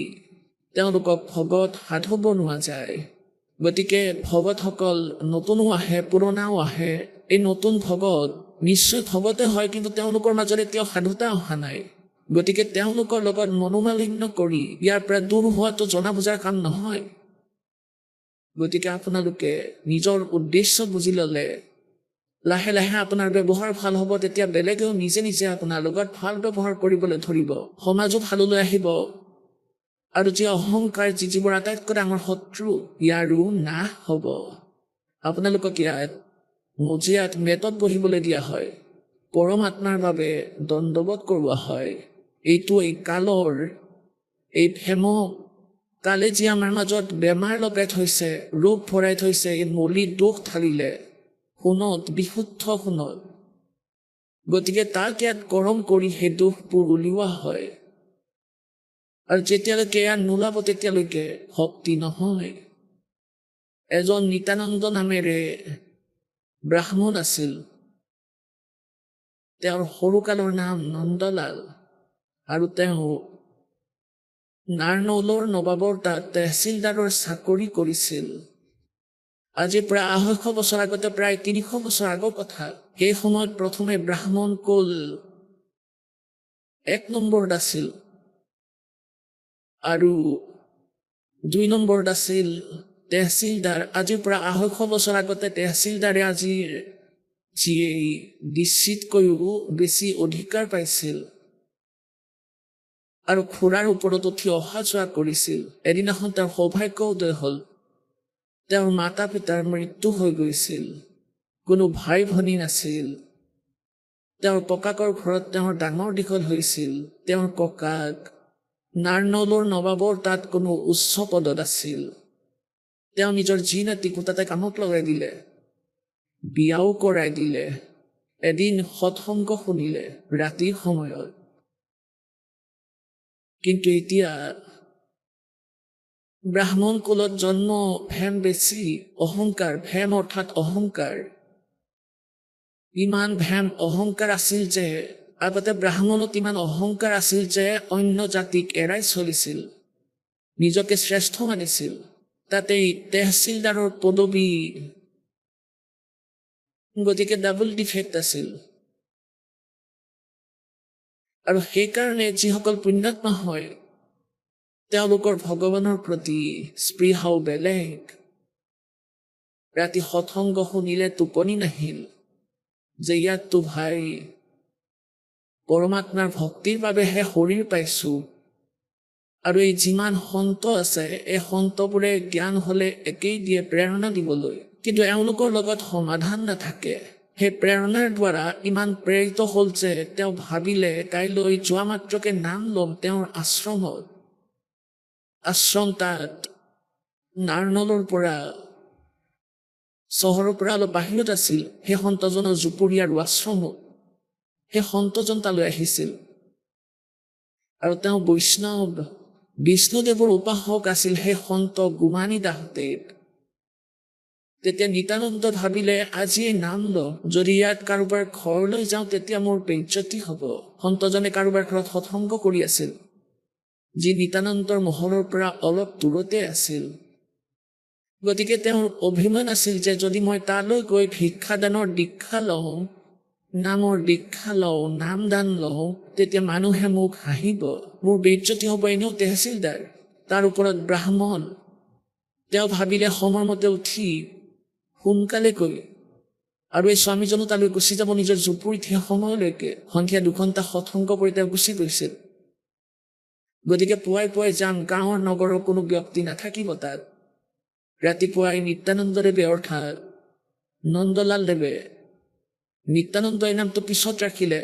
তেওঁলোকক ভগত সাধু বনোৱা যায়। গতিকে ভগতসকল নতুনো আহে পুৰণাও আহে। এই নতুন ভগত নিশ্চয় ভগতে হয়, কিন্তু তেওঁলোকৰ মাজত এতিয়াও সাধুতা অহা নাই। গতিকে তেওঁলোকৰ লগত মনোমালিন্য কৰি ইয়াৰ পৰা দূৰ হোৱাটো জনা বুজাৰ কাম নহয়। গতিকে আপোনালোকে নিজৰ উদ্দেশ্য বুজি ল'লে লাহে লাহে আপোনাৰ ব্যৱহাৰ ভাল হ'ব। তেতিয়া বেলেগেও নিজে নিজে আপোনাৰ লগত ভাল ব্যৱহাৰ কৰিবলৈ ধৰিব, সমাজো ভাললৈ আহিব। আৰু যি অহংকাৰ, যিবোৰ আটাইতকৈ ডাঙৰ শত্ৰু, ইয়াৰো নাশ হ'ব। আপোনালোকক ইয়াত মজিয়াত মেটত বহিবলৈ দিয়া হয়, পৰমাত্মাৰ বাবে দণ্ডবোধ কৰোৱা হয়। এইটো এই কালৰ এই ভেমক কালে যি আমাৰ মাজত বেমাৰ লগাই থৈছে, ৰোগ ভৰাই থৈছে, এই মলি দুখ ঢালিলে সোণত, বিশুদ্ধ সোণত। গতিকে তাক ইয়াত গৰম কৰি সেই দুখবোৰ উলিওৱা হয়। আৰু যেতিয়ালৈকে ইয়াত নোলাব তেতিয়ালৈকে ভক্তি নহয়। এজন নিত্যানন্দ নামেৰে ব্ৰাহ্মণ আছিল, তেওঁৰ সৰুকালৰ নাম নন্দলাল, আৰু তেওঁ নাৰনৌলৰ নবাবৰ তাত তহচিলদাৰৰ চাকৰি কৰিছিল। আজি প্ৰায় ২৫০ বছৰ আগতে, প্ৰায় ৩০০ বছৰ আগৰ কথা। সেই সময়ত প্ৰথমে ব্ৰাহ্মণ কুল ১ নম্বৰত আছিল, আৰু ২ নম্বৰত আছিল তহচিলদাৰ। আজিৰ পৰা ২৫০ বছৰ আগতে তহচিলদাৰে আজিৰ যি ডিচিতকৈও বেছি অধিকাৰ পাইছিল, আৰু ঘোঁৰাৰ ওপৰত উঠি অহা যোৱা কৰিছিল। এদিনাখন তেওঁৰ সৌভাগ্য উদয় হ'ল, তেওঁৰ মাতা পিতাৰ মৃত্যু হৈ গৈছিল, কোনো ভাই ভনী নাছিল। তেওঁৰ ককাকৰ ঘৰত তেওঁৰ ডাঙৰ দীঘল হৈছিল। তেওঁৰ ককাক নাৰনৌলৰ নবাবৰ তাত কোনো উচ্চ পদত আছিল। তেওঁ নিজৰ যি নাতিকো তাতে কামত লগাই দিলে, বিয়াও কৰাই দিলে। এদিন সৎসংগ শুনিলে ৰাতিৰ সময়ত। কিন্তু এতিয়া ব্ৰাহ্মণ কুলত জন্ম, ভেম বেছি, অহংকাৰ, ভেম অৰ্থাৎ অহংকাৰ। ইমান ভেম অহংকাৰ আছিল যে আগতে ব্ৰাহ্মণত ইমান অহংকাৰ আছিল যে অন্য জাতিক এৰাই চলিছিল, নিজকে শ্ৰেষ্ঠ মানিছিল। তাতেই তেহচিলদাৰৰ পদবী, গতিকে ডাবল ডিফেক্ট আছিল। আৰু সেইকাৰণে যিসকল পুণ্যাত্মা হয় তেওঁলোকৰ ভগৱানৰ প্ৰতি স্পৃহাও বেলেগ। ৰাতি সৎসংগ শুনিলে টোপনি নাহিল যে ইয়াততো ভাই পৰমাত্মাৰ ভক্তিৰ বাবেহে শৰীৰ পাইছো। আৰু এই যিমান সন্ত আছে এই সন্তবোৰে জ্ঞান হলে একেই দিয়ে প্ৰেৰণা দিবলৈ, কিন্তু এওঁলোকৰ লগত সমাধান নাথাকে। সেই প্ৰেৰণাৰ দ্বাৰা ইমান প্ৰেৰিত হ'ল যে তেওঁ ভাবিলে কাইলৈ যোৱা মাত্ৰকে নাম ল'ম তেওঁৰ আশ্ৰমত। আশ্ৰম তাত নাৰ্নলৰ পৰা, চহৰৰ পৰা অলপ বাহিৰত আছিল সেই সন্তজনৰ জুপুৰি আৰু আশ্ৰমত। সেই সন্তজন তালৈ আহিছিল আৰু তেওঁ বৈষ্ণৱ বিষ্ণুদেৱৰ উপাসক আছিল সেই সন্ত গুমানী দাসদেৱ। তেতিয়া নিত্যানন্দ ভাবিলে আজিয়ে নাম ল, যদি ইয়াত কাৰোবাৰ ঘৰলৈ যাওঁ তেতিয়া মোৰ বেইজ্জতি হ'ব। সন্তজনে কাৰোবাৰ ঘৰত সৎসংগ কৰি আছিল যি নিত্যানন্দৰ মহলৰ পৰা অলপ দূৰতে আছিল। গতিকে তেওঁৰ অভিমান আছিল যে যদি মই তালৈ গৈ ভিক্ষাদানৰ দীক্ষা লওঁ, নামৰ দীক্ষা লওঁ, নামদান লওঁ, তেতিয়া মানুহে মোক হাঁহিব, মোৰ বেইজ্জতি হ'ব। এনেও তেহচিলদাৰ, তাৰ ওপৰত ব্ৰাহ্মণ। তেওঁ ভাবিলে সময়মতে উঠি সোনকালে গৈ আৰু এই স্বামীজনো তালৈ গুচি যাব নিজৰ জুপুৰিত। সেই সময়লৈকে সন্ধিয়া 2 ঘণ্টা সৎসংগ কৰি তেওঁ গুচি গৈছিল। গতিকে পুৱাই পুৱাই যাম, গাঁৱৰ নগৰৰ কোনো ব্যক্তি নাথাকিব তাত। ৰাতিপুৱাই নিত্যানন্দদেৱে অৰ্থাৎ নন্দলাল দেৱে, নিত্যানন্দ এই নামটো পিছত ৰাখিলে,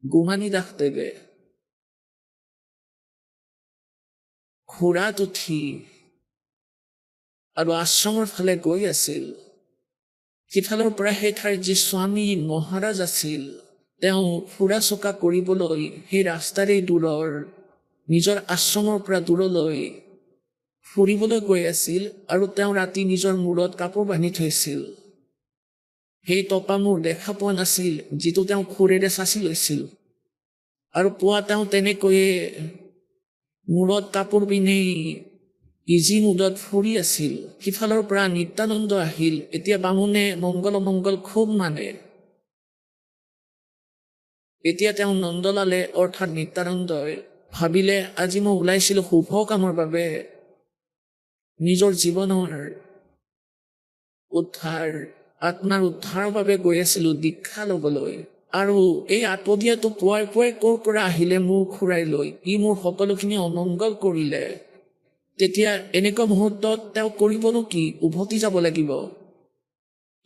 গুমানী দাসদেৱে ঘোঁৰাত উঠি আৰু আশ্ৰমৰ ফালে গৈ আছিল। সিফালৰ পৰা সেই ঠাইৰ যি স্বামী মহাৰাজ আছিল তেওঁ ফুৰা চকা কৰিবলৈ সেই ৰাস্তাৰে দূৰৰ নিজৰ আশ্ৰমৰ পৰা দূৰলৈ ফুৰিবলৈ গৈ আছিল। আৰু তেওঁ ৰাতি নিজৰ মূৰত কাপোৰ বান্ধি থৈছিল। সেই টপা মূৰ দেখা পোৱা নাছিল যিটো তেওঁ খুৰেৰে চাচি লৈছিল। আৰু পুৱা তেওঁ তেনেকৈয়ে মূৰত কাপোৰ পিন্ধি ইজি মুদত ফুৰি আছিল। সিফালৰ পৰা নিত্যানন্দ আহিল। এতিয়া বামুণে মংগল খুব মানে। এতিয়া তেওঁ নন্দলালে অৰ্থাৎ নিত্যানন্দই ভাবিলে আজি মই ওলাইছিলো শুভ কামৰ বাবে, নিজৰ জীৱনৰ উদ্ধাৰ, আত্মাৰ উদ্ধাৰৰ বাবে গৈ আছিলো দীক্ষা ল'বলৈ। আৰু এই আতদিয়াটো পুৱাই পুৱাই ক'ৰ পৰা আহিলে মোৰ খুৰাই লৈ, ই মোৰ সকলোখিনি অমংগল কৰিলে। তেতিয়া এনেকুৱা মুহূৰ্তত তেওঁ কৰিবনো কি, উভতি যাব লাগিব।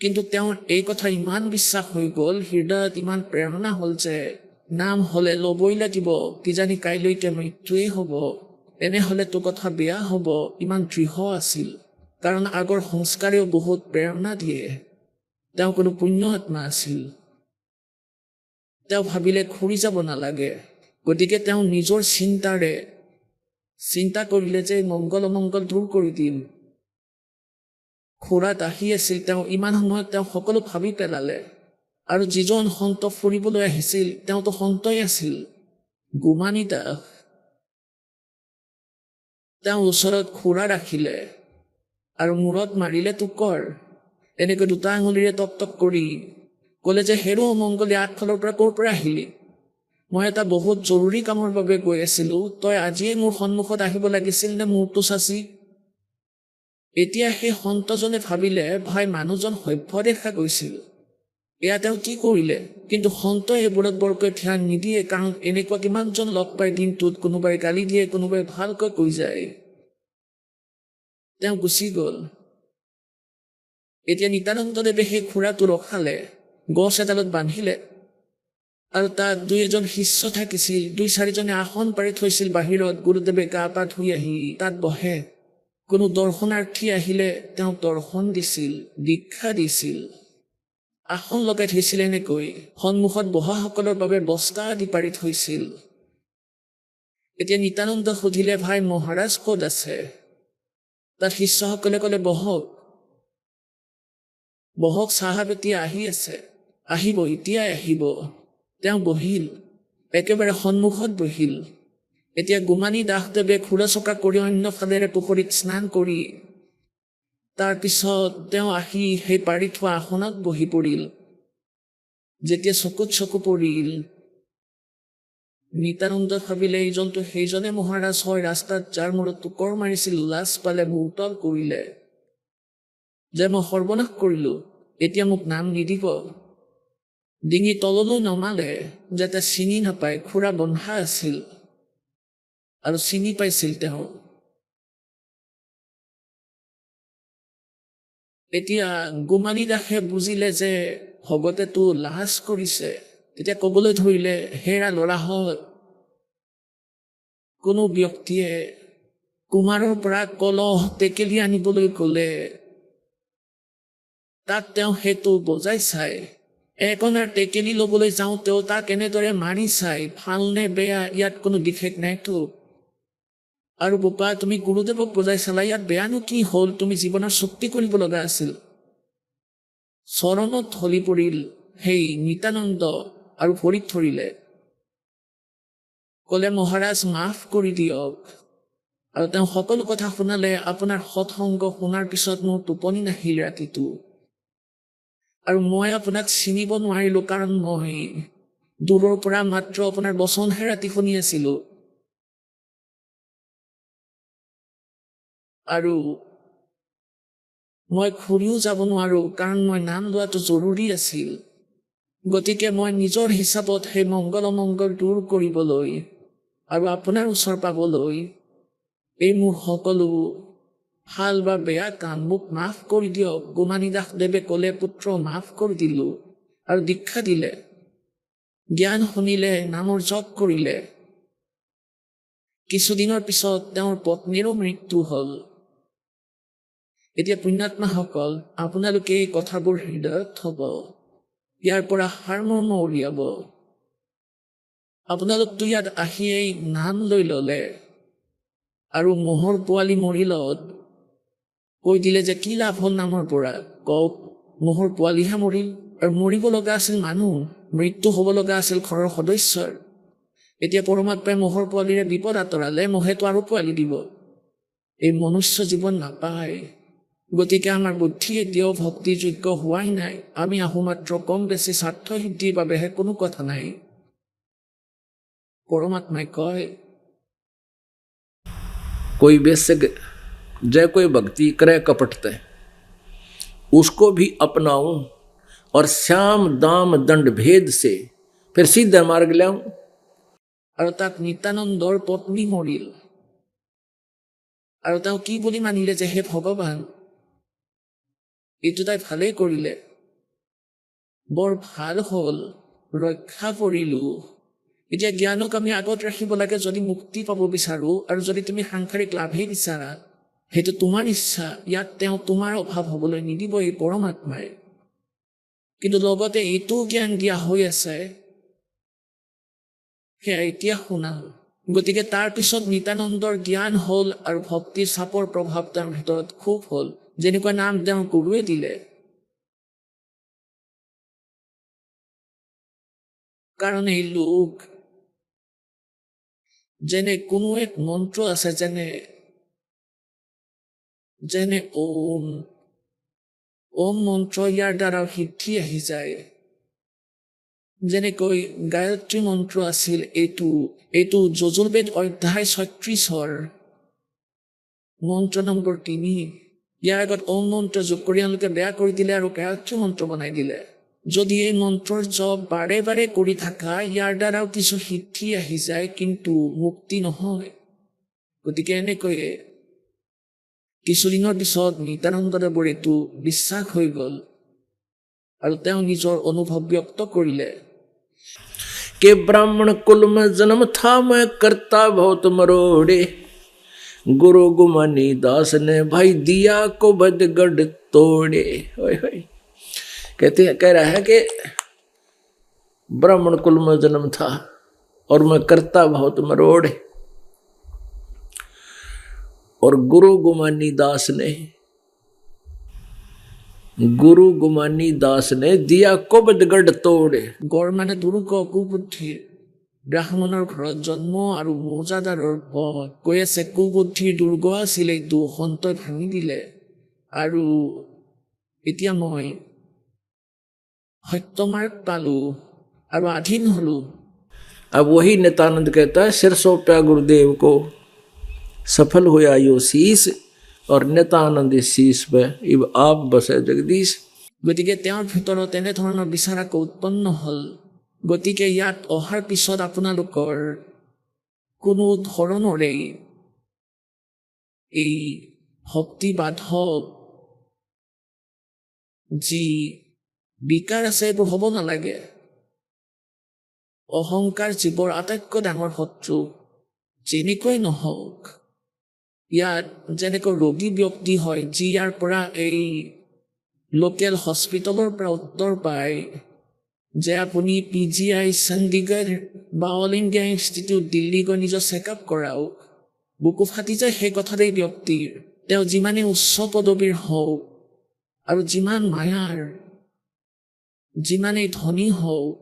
কিন্তু তেওঁৰ এই কথা ইমান বিশ্বাস হৈ গ'ল, হৃদয়ত ইমান প্ৰেৰণা হ'ল যে নাম হলে ল'বই লাগিব, কিজানি কাইলৈকে মৃত্যুৱেই হ'ব, এনেহলে তো কথা বেয়া হ'ব, ইমান দৃঢ় আছিল। কাৰণ আগৰ সংস্কাৰেও বহুত প্ৰেৰণা দিয়ে। তেওঁ কোনো পুণ্য আত্মা আছিল। তেওঁ ভাবিলে ঘূৰি যাব নালাগে। গতিকে তেওঁ নিজৰ চিন্তাৰে চিন্তা কৰিলে যে মংগল অমংগল দূৰ কৰি দিম। ঘোঁৰাত আহি আছিল তেওঁ, ইমান সময়ত তেওঁ সকলো ভাবি পেলালে। আৰু যিজন সন্ত ফুৰিবলৈ আহিছিল তেওঁতো সন্তই আছিল, গুমানী দাস। তেওঁ ওচৰত ঘোঁৰা ৰাখিলে আৰু মূৰত মাৰিলে টোকৰ। এনেকৈ 2টা আঙুলিৰে টপ টপ কৰি ক'লে যে হেৰো অমংগলী, আগফালৰ পৰা ক'ৰ পৰা আহিলি? মই এটা বহুত জৰুৰী কামৰ বাবে গৈ আছিলো, তই আজিয়ে মোৰ সন্মুখত আহিব লাগিছিল নে মূৰটো চাচি? এতিয়া সেই সন্তজনে ভাবিলে ভাই মানুহজন সভ্য দেখা গৈছিল, এয়া তেওঁ কি কৰিলে? কিন্তু সন্তই এইবোৰত বৰকৈ ধ্যান নিদিয়ে, কাৰণ এনেকুৱা কিমানজন লগ পায় দিনটোত, কোনোবাই গালি দিয়ে, কোনোবাই ভালকৈ কৈ যায়। তেওঁ গুচি গ'ল। এতিয়া নিত্যানন্দদেৱে সেই ঘোঁৰাটো ৰখালে, গছ এডালত বান্ধিলে আৰু তাত 2-এজন শিষ্য থাকিছিল। 2-4জনে আসন পাৰি থৈছিল বাহিৰত। গুৰুদেৱে গা পা ধুই আহি তাত বহে। কোনো দৰ্শনাৰ্থী আহিলে তেওঁক দৰ্শন দিছিল, দীক্ষা দিছিল, আসন লগাই থৈছিল, এনেকৈ সন্মুখত বহাসকলৰ বাবে বস্তা আদি পাৰি থৈছিল। এতিয়া নিত্যানন্দ সুধিলে, ভাই মহাৰাজ ক'ত আছে? তাত শিষ্যসকলে ক'লে, বহক বহক, চাহাব এতিয়া আহি আছে, আহিব, এতিয়াই আহিব। তেওঁ বহিল, একেবাৰে সন্মুখত বহিল। এতিয়া গোমানী দাসদেৱে ঘোঁৰা চকা কৰি অন্য ফালেৰে পুখুৰীত স্নান কৰি তাৰপিছত তেওঁ আহি সেই পাৰি থোৱা আসনত বহি পৰিল। যেতিয়া চকুত চকু পৰিল, নিত্যানন্দ ভাবিলে এইজনটো সেইজনে মহাৰাজ হয়, ৰাস্তাত যাৰ মূৰত টোকৰ মাৰিছিল। লাজ পালে, ভূতল কৰিলে যে মই সৰ্বনাশ কৰিলো, এতিয়া মোক নাম নিদিব। ডিঙি তললৈ নমালে যাতে চিনি নাপায়, খুৰা বন্ধা আছিল আৰু চিনি পাইছিল তেওঁ। এতিয়া গোমানী দাসে বুজিলে যে ভগতেতো লাজ কৰিছে। তেতিয়া ক'বলৈ ধৰিলে, হেৰা ল'ৰাহঁত, কোনো ব্যক্তিয়ে কুমাৰৰ পৰা কলহ টেকেলি আনিবলৈ গ'লে তাত তেওঁ সেইটো বজাই চাই, একণাৰ টেকেলি ল'বলৈ যাওঁতেও তাক এনেদৰে মাৰি চাই, ভাল নে বেয়া ইয়াত কোনো বিশেষ নাইতো। আৰু বোপা, তুমি গুৰুদেৱক বজাই চালা, ইয়াত বেয়ানো কি হ'ল? তুমি জীৱনৰ চুক্তি কৰিব লগা আছিল। চৰণত ঢলি পৰিল সেই নিত্যানন্দ আৰু ভৰিত ধৰিলে, ক'লে, মহাৰাজ মাফ কৰি দিয়ক। আৰু তেওঁ সকলো কথা শুনালে। আপোনাৰ সৎসংগ শুনাৰ পিছত মোৰ টোপনি নাহিল ৰাতিটো, আৰু মই আপোনাক চিনিব নোৱাৰিলো, কাৰণ মই দূৰৰ পৰা মাত্ৰ আপোনাৰ বচনহে ৰাতি শুনি আছিলো। আৰু মই ঘূৰিও যাব নোৱাৰো, কাৰণ মই নাম লোৱাটো জৰুৰী আছিল। গতিকে মই নিজৰ হিচাপত সেই মংগল অমংগল দূৰ কৰিবলৈ আৰু আপোনাৰ ওচৰ পাবলৈ এই মোৰ সকলো ভাল বা বেয়া কাম মোক মাফ কৰি দিয়ক। গোমানী দাসদেৱে ক'লে, পুত্ৰ, মাফ কৰি দিলো, আৰু দীক্ষা দিলে, জ্ঞান শুনিলে, নামৰ জপ কৰিলে। কিছুদিনৰ পিছত তেওঁৰ পত্নীৰো মৃত্যু হ'ল। এতিয়া পুণ্যাত্মাসকল, আপোনালোকে এই কথাবোৰ হৃদয়ত থ'ব, ইয়াৰ পৰা সাৰমৰ্ম উলিয়াব। আপোনালোকতো ইয়াত আহিয়েই নাম লৈ ল'লে, আৰু মহৰ পোৱালি মৰিলত কৈ দিলে যে কি লাভ হ'ল নামৰ পৰা? কওক, মহৰ পোৱালিহে মৰিল, আৰু মৰিব লগা আছিল মানুহ, মৃত্যু হ'ব লগা আছিল ঘৰৰ সদস্যৰ। এতিয়া পৰমাত্মাই মহৰ পোৱালিৰে বিপদ আঁতৰালে, মহেতো আৰু পোৱালি দিব। এই মনুষ্য জীৱন নাপায়। গতিকে আমাৰ বুদ্ধি এতিয়াও ভক্তিযোগ্য হোৱাই নাই। আমি আহো মাত্ৰ কম বেছি স্বাৰ্থ সিদ্ধিৰ বাবেহে, কোনো কথা নাই। পৰমাত্মাই কয়, कोई वैसे जय कोई भक्ति करे कपटते, उसको भी अपनाऊं और श्याम दाम दंड भेद से फिर सीधा मार्ग लाऊं। আৰু তাক নিত্যানন্দৰ পত্নী মৰিল, আৰু তেওঁ কি বুলি মানিলে যে হে ভগৱান, এইটো তাই ভালেই কৰিলে, বৰ ভাল হ'ল, ৰক্ষা কৰিলো। এতিয়া জ্ঞানক আমি আগত ৰাখিব লাগে যদি মুক্তি পাব বিচাৰো, আৰু যদি তুমি সাংসাৰিক লাভেই বিচাৰা, সেইটো তোমাৰ ইচ্ছা। ইয়াত তেওঁ তোমাৰ অভাৱ হ'বলৈ নিদিব, এই পৰমাত্মাই। কিন্তু লগতে এইটো জ্ঞান দিয়া হৈ আছে, সেয়া এতিয়া শুনা। গতিকে তাৰ পিছত নিত্যানন্দৰ জ্ঞান হ'ল, আৰু ভক্তিৰ চাপৰ প্ৰভাৱ তেওঁৰ ভিতৰত খুব হ'ল, যেনেকুৱা নাম তেওঁৰ গুৰুৱে দিলে। কাৰণ এই লোক যেনে কোনো এক মন্ত্ৰ আছে, যেনে ওম, ওম মন্ত্ৰ, ইয়াৰ দ্বাৰা সিদ্ধি আহি যায়। যেনেকৈ গায়ত্ৰী মন্ত্ৰ আছিল, এইটো যজুৰ্বেদ অধ্যায় 36ৰ মন্ত্ৰ নম্বৰ 3। ইয়াৰ আগত ওম মন্ত্ৰ যোগ কৰি তেওঁলোকে বেয়া কৰি দিলে আৰু গায়ত্ৰী মন্ত্ৰ বনাই দিলে। যদি এই মন্ত্ৰৰ জপ বাৰে বাৰে কৰি থাকা, ইয়াৰ দ্বাৰাও কিছু সিদ্ধি আহি যায়, কিন্তু মুক্তি নহয়। গতিকে এনেকৈয়ে কিছুদিনৰ পিছত নিত্যানন্দদেৱৰ এইটো বিশ্বাস হৈ গ'ল, আৰু তেওঁ নিজৰ অনুভৱ ব্যক্ত কৰিলে। के ब्राह्मण कुल में जन्म था, मैं करता बहुत मरोड़े, गुरु गुमानी दास ने भाई दिया को बदगढ़ तोड़े। ओए होए, कह रहा है कि ब्राह्मण कुल में जन्म था और मैं करता बहुत मरोड़। और गुरु गुमानी दास ने दिया को बदगढ़ तोड़े। गौर माने दुर्ग कुबुद्धि, ব্ৰাহ্মণৰ ঘৰত জন্ম আৰু মৌজাদাৰৰ পদ। কৈ আছে কুবুদ্ধিৰ দুৰ্গ আছিলে, সন্তই ভাঙি দিলে। আৰু এতিয়া মই সত্যমাৰ্গ পালো আৰু আধীন হলো। अब वही नित्यानंद कहता है सिर सौंपा गुरुदेव को, सफल हुआ यो शीस, और नित्यानंद शीस पे इब आप बसे जगदीश। গতিকে তেওঁৰ ভিতৰত এনেধৰণৰ বিচাৰ আকৌ উৎপন্ন হ'ল। গতিকে ইয়াত অহাৰ পিছত আপোনালোকৰ কোনো ধৰণৰে এই ভক্তিবাদ হওক, যি বিকাৰ আছে এইটো হ'ব নালাগে। অহংকাৰ জীৱৰ আটাইতকৈ ডাঙৰ শত্ৰু, যেনেকৈ নহওক। ইয়াত যেনেকৈ ৰোগী ব্যক্তি হয়, যি ইয়াৰ পৰা এই লোকেল হস্পিটেলৰ পৰা উত্তৰ পায় যে আপুনি PGI চণ্ডীগড় বা অল ইণ্ডিয়া ইনষ্টিটিউট দিল্লী গৈ নিজৰ চেকআপ কৰাওক, বুকু ফাটি যায় সেই কথাতেই ব্যক্তিৰ। তেওঁ যিমানেই উচ্চ পদবীৰ হওক আৰু যিমান মায়াৰ, যিমানেই ধনী হওক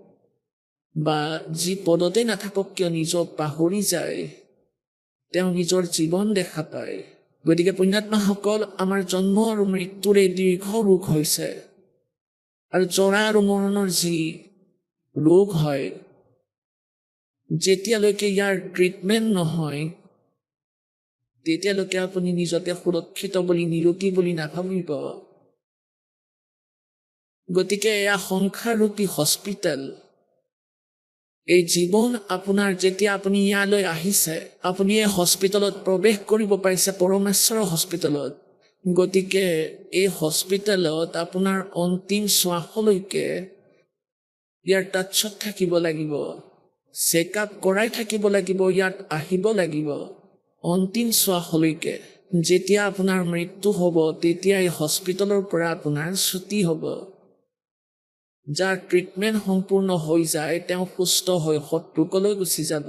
বা যি পদতে নাথাকক কিয়, নিজক পাহৰি যায়, তেওঁ নিজৰ জীৱন দেখা পায়। গতিকে পুণ্যাত্মাসকল, আমাৰ জন্ম আৰু মৃত্যুৰে দীৰ্ঘ ৰোগ হৈছে, আৰু জৰা আৰু মৰণৰ যি ৰোগ হয়, যেতিয়ালৈকে ইয়াৰ ট্ৰিটমেণ্ট নহয় তেতিয়ালৈকে আপুনি নিজকে সুৰক্ষিত বুলি, নিৰোগী বুলি নাভাবিব। গতিকে এয়া সংসাৰৰূপী হস্পিটেল। এই জীৱন আপোনাৰ, যেতিয়া আপুনি ইয়ালৈ আহিছে, আপুনি এই হস্পিটেলত প্ৰৱেশ কৰিব পাৰিছে, পৰমেশ্বৰৰ হস্পিটেলত। গতিকে এই হস্পিটেলত আপোনাৰ অন্তিম শ্বাসলৈকে ইয়াৰ টাচত থাকিব লাগিব, চেকআপ কৰাই থাকিব লাগিব, ইয়াত আহিব লাগিব অন্তিম শ্বাসলৈকে। যেতিয়া আপোনাৰ মৃত্যু হ'ব, তেতিয়া এই হস্পিটেলৰ পৰা আপোনাৰ ছুটি হ'ব। যাৰ ট্ৰিটমেণ্ট সম্পূৰ্ণ হৈ যায়, তেওঁ সুস্থ হৈ সৎলোকলৈ গুচি যাব।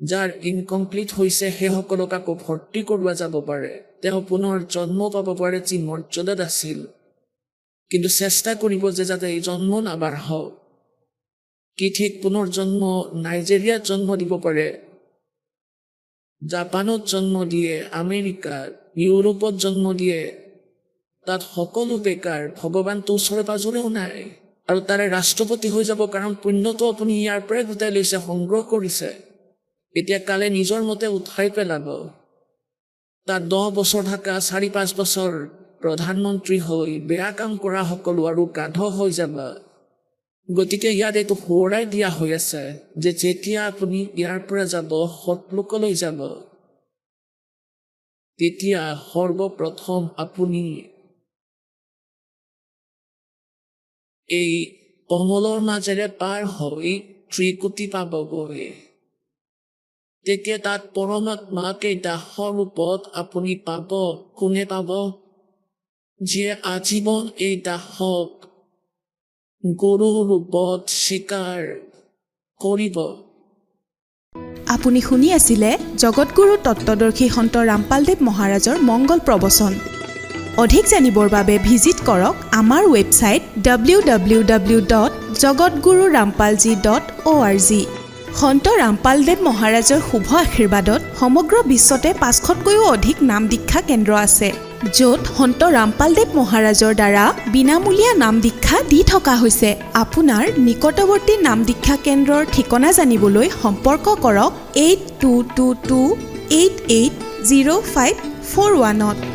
যাৰ ইনকমপ্লিট হৈছে, সেইসকলক আকৌ ভৰ্তি কৰোৱা যাব পাৰে, তেওঁ পুনৰ জন্ম পাব পাৰে, যি মৰ্যাদাত আছিল। কিন্তু চেষ্টা কৰিব যে যাতে এই জন্ম নাবাঢ়ক। কি ঠিক, পুনৰ জন্ম নাইজেৰিয়াত জন্ম দিব পাৰে, জাপানত জন্ম দিয়ে, আমেৰিকাত, ইউৰোপত জন্ম দিয়ে। তাত সকলো বেকাৰ, ভগৱানটো ওচৰে পাজৰেও নাই, আৰু তাৰে ৰাষ্ট্ৰপতি হৈ যাব, কাৰণ পুণ্যটো আপুনি ইয়াৰ পৰাই গোটাই লৈছে, সংগ্ৰহ কৰিছে। এতিয়া কালে নিজৰ মতে উঠাই পেলাব। তাত 10 বছৰ থকা, 4-5 বছৰ প্ৰধানমন্ত্ৰী হৈ বেয়া কাম কৰা সকলো আৰু গাধ হৈ যাব। গতিকে ইয়াত এইটো সোঁৱৰাই দিয়া হৈ আছে যে যেতিয়া আপুনি ইয়াৰ পৰা যাব, সৎলোকলৈ যাব, তেতিয়া সৰ্বপ্ৰথম আপুনি এই কমলৰ মাজেৰে পাৰ হৈ ত্ৰিকুটি পাবগৈ। তেতিয়া তাত পৰমাত্মা কেইটা স্বৰূপত আপুনি পাব। কোনে পাব? যিয়ে আজীৱন এই দাসক গুৰু ৰূপত স্বীকাৰ কৰিব। আপুনি শুনি আছিলে জগতগুৰু তত্ত্বদৰ্শী সন্ত ৰামপালদেৱ মহাৰাজৰ মংগল প্ৰবচন। অধিক জানিবৰ বাবে ভিজিট কৰক আমাৰ ৱেবছাইট www.jagatgururampalji.org। সন্ত ৰামপালদেৱ মহাৰাজৰ শুভ আশীৰ্বাদত সমগ্ৰ বিশ্বতে 500তকৈও অধিক নাম দীক্ষা কেন্দ্ৰ আছে, য'ত সন্ত ৰামপালদেৱ মহাৰাজৰ দ্বাৰা বিনামূলীয়া নাম দীক্ষা দি থকা হৈছে। আপোনাৰ নিকটৱৰ্তী নাম দীক্ষা কেন্দ্ৰৰ ঠিকনা জানিবলৈ সম্পৰ্ক কৰক 8222880541।